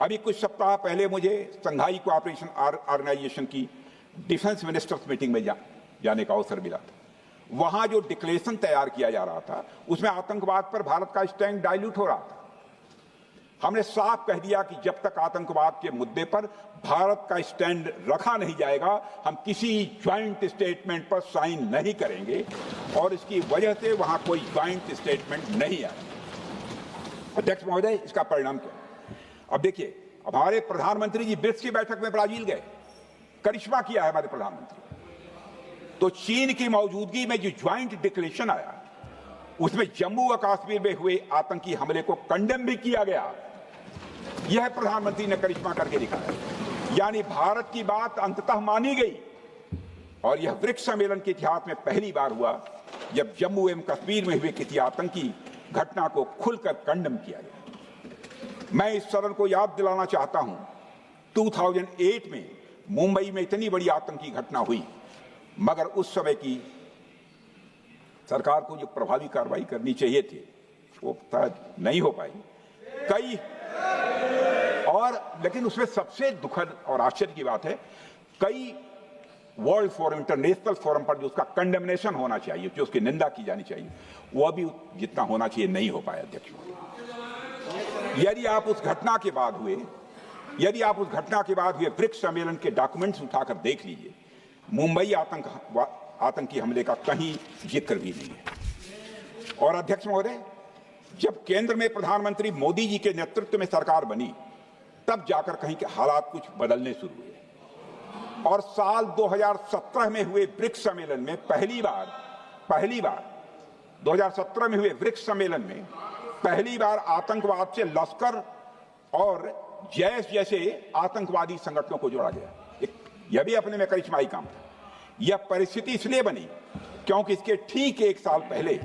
अभी कुछ सप्ताह पहले मुझे शंघाई कोऑपरेशन ऑर्गेनाइजेशन की डिफेंस मिनिस्टर्स मीटिंग में जाने का अवसर मिला था। वहां जो डिक्लेरेशन तैयार किया जा रहा था उसमें आतंकवाद पर भारत का स्टैंड डाइल्यूट हो रहा था। हमने साफ कह दिया कि जब तक आतंकवाद के मुद्दे पर भारत का स्टैंड रखा नहीं जाएगा, हम किसी ज्वाइंट स्टेटमेंट पर साइन नहीं करेंगे और इसकी वजह से वहां कोई ज्वाइंट स्टेटमेंट नहीं आया। अध्यक्ष महोदय, इसका परिणाम क्या? अब देखिए, हमारे प्रधानमंत्री जी ब्रिक्स की बैठक में ब्राजील गए, करिश्मा किया है हमारे प्रधानमंत्री। तो चीन की मौजूदगी में जो ज्वाइंट डिक्लेरेशन आया उसमें जम्मू और कश्मीर में हुए आतंकी हमले को कंडेम भी किया गया। यह प्रधानमंत्री ने करिश्मा करके दिखाया, यानी भारत की बात अंततः मानी गई। और यह ब्रिक्स सम्मेलन के इतिहास में पहली बार हुआ जब जम्मू एवं कश्मीर में हुए किसी आतंकी घटना को खुलकर कंडेम किया गया। मैं इस सदन को याद दिलाना चाहता हूं, 2008 में मुंबई में इतनी बड़ी आतंकी घटना हुई, मगर उस समय की सरकार को जो प्रभावी कार्रवाई करनी चाहिए थी वो नहीं हो पाई। लेकिन उसमें सबसे दुखद और आश्चर्य की बात है, कई वर्ल्ड फोरम, इंटरनेशनल फोरम पर जो उसका कंडेमनेशन होना चाहिए, जो उसकी निंदा की जानी चाहिए, वह भी जितना होना चाहिए नहीं हो पाया। अध्यक्ष, यदि आप उस घटना के बाद हुए ब्रिक्स सम्मेलन के डॉक्यूमेंट्स उठाकर देख लीजिए, मुंबई आतंकी हमले का कहीं जिक्र भी नहीं है। और अध्यक्ष महोदय, जब केंद्र में प्रधानमंत्री मोदी जी के नेतृत्व में सरकार बनी, तब जाकर कहीं के हालात कुछ बदलने शुरू हुए और साल 2017 में हुए ब्रिक्स सम्मेलन में पहली बार 2017 में हुए ब्रिक्स सम्मेलन में पहली बार आतंकवाद से लश्कर और जैश जैसे आतंकवादी संगठनों को जोड़ा गया। यह भी अपने में करिश्माई काम था। यह परिस्थिति इसलिए बनी क्योंकि इसके ठीक एक साल पहले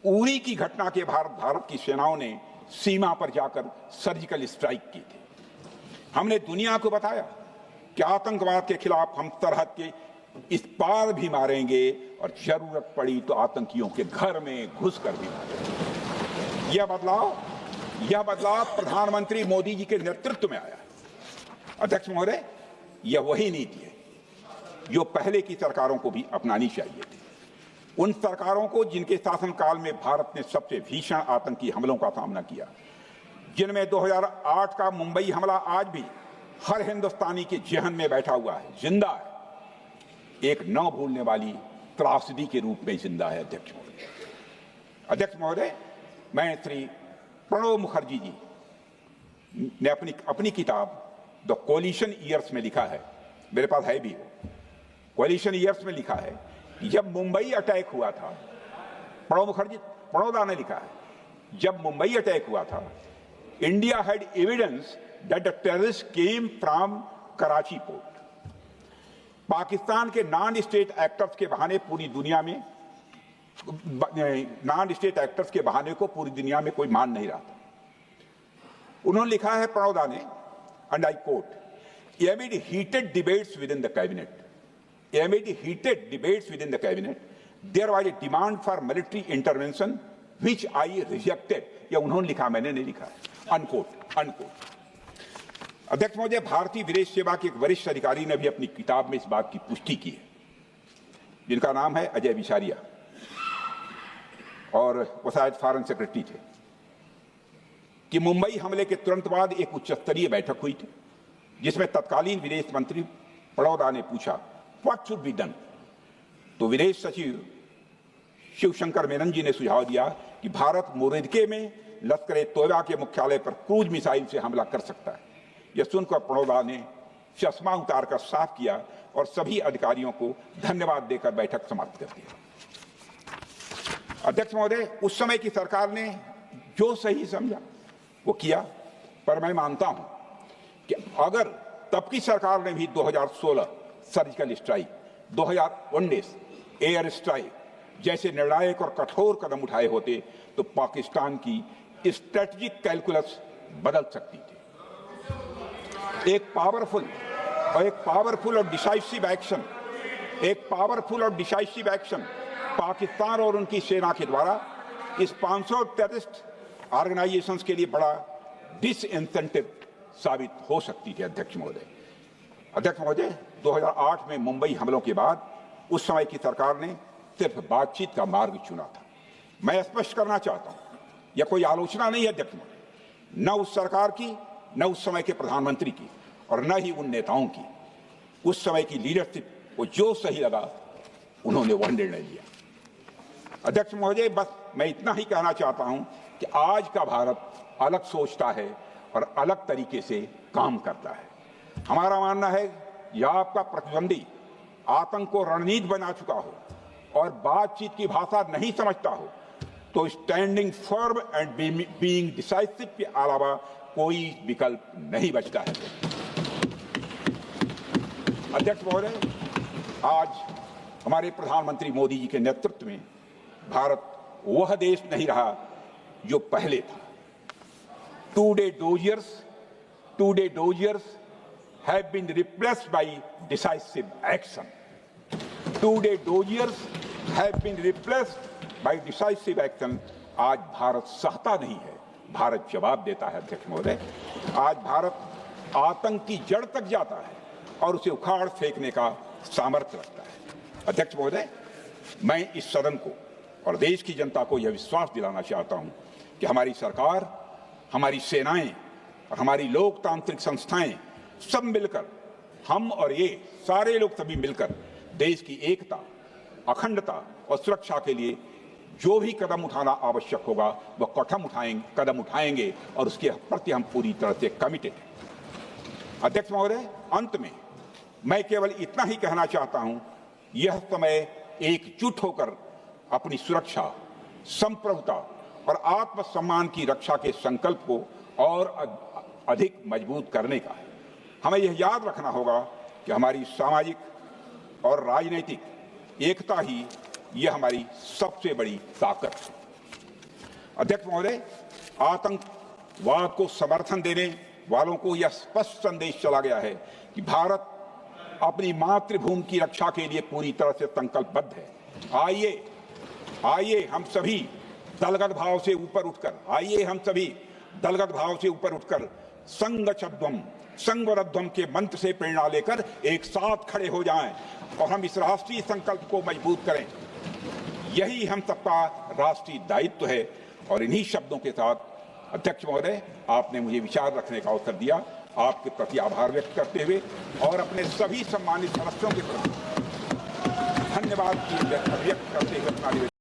उरी की घटना के भारत की सेनाओं ने सीमा पर जाकर सर्जिकल स्ट्राइक की थी। हमने दुनिया को बताया कि आतंकवाद के खिलाफ हम सरहद के इस पार भी मारेंगे और जरूरत पड़ी तो आतंकियों के घर में घुसकर भी मारेंगे। यह बदलाव प्रधानमंत्री मोदी जी के नेतृत्व में आया। अध्यक्ष महोदय, यह वही नीति है जो पहले की सरकारों को भी अपनानी चाहिए थी। उन सरकारों को जिनके शासनकाल में भारत ने सबसे भीषण आतंकी हमलों का सामना किया, जिनमें 2008 का मुंबई हमला आज भी हर हिंदुस्तानी के जेहन में बैठा हुआ है, जिंदा है, एक न भूलने वाली त्रासदी के रूप में जिंदा है। अध्यक्ष महोदय, मैं श्री प्रणब मुखर्जी जी ने अपनी किताब द कोलिशन ईयर्स में लिखा है, मेरे पास है भी, कोलिशन ईयर्स में लिखा है कि जब मुंबई अटैक हुआ था, प्रणोदा ने लिखा है, जब मुंबई अटैक हुआ था, India had evidence that the terrorist came from Karachi port. Pakistan के नॉन स्टेट एक्टर्स के बहाने पूरी दुनिया में, नॉन स्टेट एक्टर्स के बहाने को पूरी दुनिया में कोई मान नहीं रहा था। उन्होंने लिखा है प्रणोदा ने, and I quote, amid heated debates within the cabinet, there was a demand for military intervention which I rejected. यह उन्होंने लिखा, मैंने नहीं लिखा है, अनकोट। अध्यक्ष महोदय, भारतीय विदेश सेवा के एक वरिष्ठ अधिकारी ने भी अपनी किताब में इस बात की पुष्टि की है, जिनका नाम है अजय विसारिया, और वो शायद फॉरेन सेक्रेटरी थे, कि मुंबई हमले के तुरंत बाद एक उच्च स्तरीय बैठक हुई थी जिसमें तत्कालीन विदेश मंत्री प्रणोदा ने पूछा व्हाट शुड बी डन। तो विदेश सचिव शिवशंकर मेनन जी ने सुझाव दिया कि भारत मोरदके में लश्कर ए तोयबा के मुख्यालय पर क्रूज मिसाइल से हमला कर सकता है। यह सुनकर प्रणोदा ने चश्मा उतारकर साफ किया और सभी अधिकारियों को धन्यवाद देकर बैठक समाप्त कर दिया। अध्यक्ष महोदय, उस समय की सरकार ने जो सही समझा वो किया, पर मैं मानता हूं कि अगर तब की सरकार ने भी 2016 सर्जिकल स्ट्राइक, 2019 एयर स्ट्राइक जैसे निर्णायक और कठोर कदम उठाए होते तो पाकिस्तान की स्ट्रेटेजिक कैलकुलस बदल सकती थी। एक पावरफुल और डिसाइसिव एक्शन पाकिस्तान और उनकी सेना के द्वारा इस 500 टेररिस्ट ऑर्गेनाइजेशंस के लिए बड़ा डिसइंसेंटिव साबित हो सकती थी। अध्यक्ष महोदय, 2008 में मुंबई हमलों के बाद उस समय की सरकार ने सिर्फ बातचीत का मार्ग चुना था। मैं स्पष्ट करना चाहता हूं, यह कोई आलोचना नहीं है अध्यक्ष महोदय, न उस सरकार की, न उस समय के प्रधानमंत्री की, और न ही उन नेताओं की। उस समय की लीडरशिप को जो सही लगा उन्होंने वह निर्णय लिया। अध्यक्ष महोदय, बस मैं इतना ही कहना चाहता हूं कि आज का भारत अलग सोचता है और अलग तरीके से काम करता है। हमारा मानना है यह आपका प्रतिद्वंदी आतंक को रणनीति बना चुका हो और बातचीत की भाषा नहीं समझता हो तो standing firm and being decisive के अलावा कोई विकल्प नहीं बचता है। अध्यक्ष महोदय, आज हमारे प्रधानमंत्री मोदी जी के नेतृत्व में भारत वह देश नहीं रहा जो पहले था। Two-day doziers have been replaced by decisive action. Two-day doziers have been replaced by decisive action. आज भारत सहता नहीं है, भारत जवाब देता है। अध्यक्ष महोदय, आज भारत आतंक की जड़ तक जाता है और उसे उखाड़ फेंकने का सामर्थ्य रखता है। अध्यक्ष महोदय, मैं इस सदन को और देश की जनता को यह विश्वास दिलाना चाहता हूं कि हमारी सरकार, हमारी सेनाएं और हमारी लोकतांत्रिक संस्थाएं सब मिलकर, हम और ये सारे लोग सभी मिलकर देश की एकता, अखंडता और सुरक्षा के लिए जो भी कदम उठाना आवश्यक होगा वह कदम उठाएंगे और उसके प्रति हम पूरी तरह से कमिटेड हैं। अध्यक्ष महोदय, अंत में मैं केवल इतना ही कहना चाहता हूं, यह समय एकजुट होकर अपनी सुरक्षा, संप्रभुता और आत्मसम्मान की रक्षा के संकल्प को और अधिक मजबूत करने का है। हमें यह याद रखना होगा कि हमारी सामाजिक और राजनीतिक एकता ही यह हमारी सबसे बड़ी ताकत है। अध्यक्ष महोदय, आतंकवाद को समर्थन देने वालों को यह स्पष्ट संदेश चला गया है कि भारत अपनी मातृभूमि की रक्षा के लिए पूरी तरह से संकल्पबद्ध है। आइए हम सभी दलगत भाव से ऊपर उठकर संगच्छध्वम संगवरध्वम के मंत्र से प्रेरणा लेकर एक साथ खड़े हो जाएं और हम इस राष्ट्रीय संकल्प को मजबूत करें। यही हम सबका राष्ट्रीय दायित्व है। और इन्हीं शब्दों के साथ अध्यक्ष महोदय, आपने मुझे विचार रखने का अवसर दिया। आपके प्रति आभार व्यक्त करते हुए और अपने सभी सम्मानित सदस्यों के प्रति धन्यवाद व्यक्त करते हुए अपना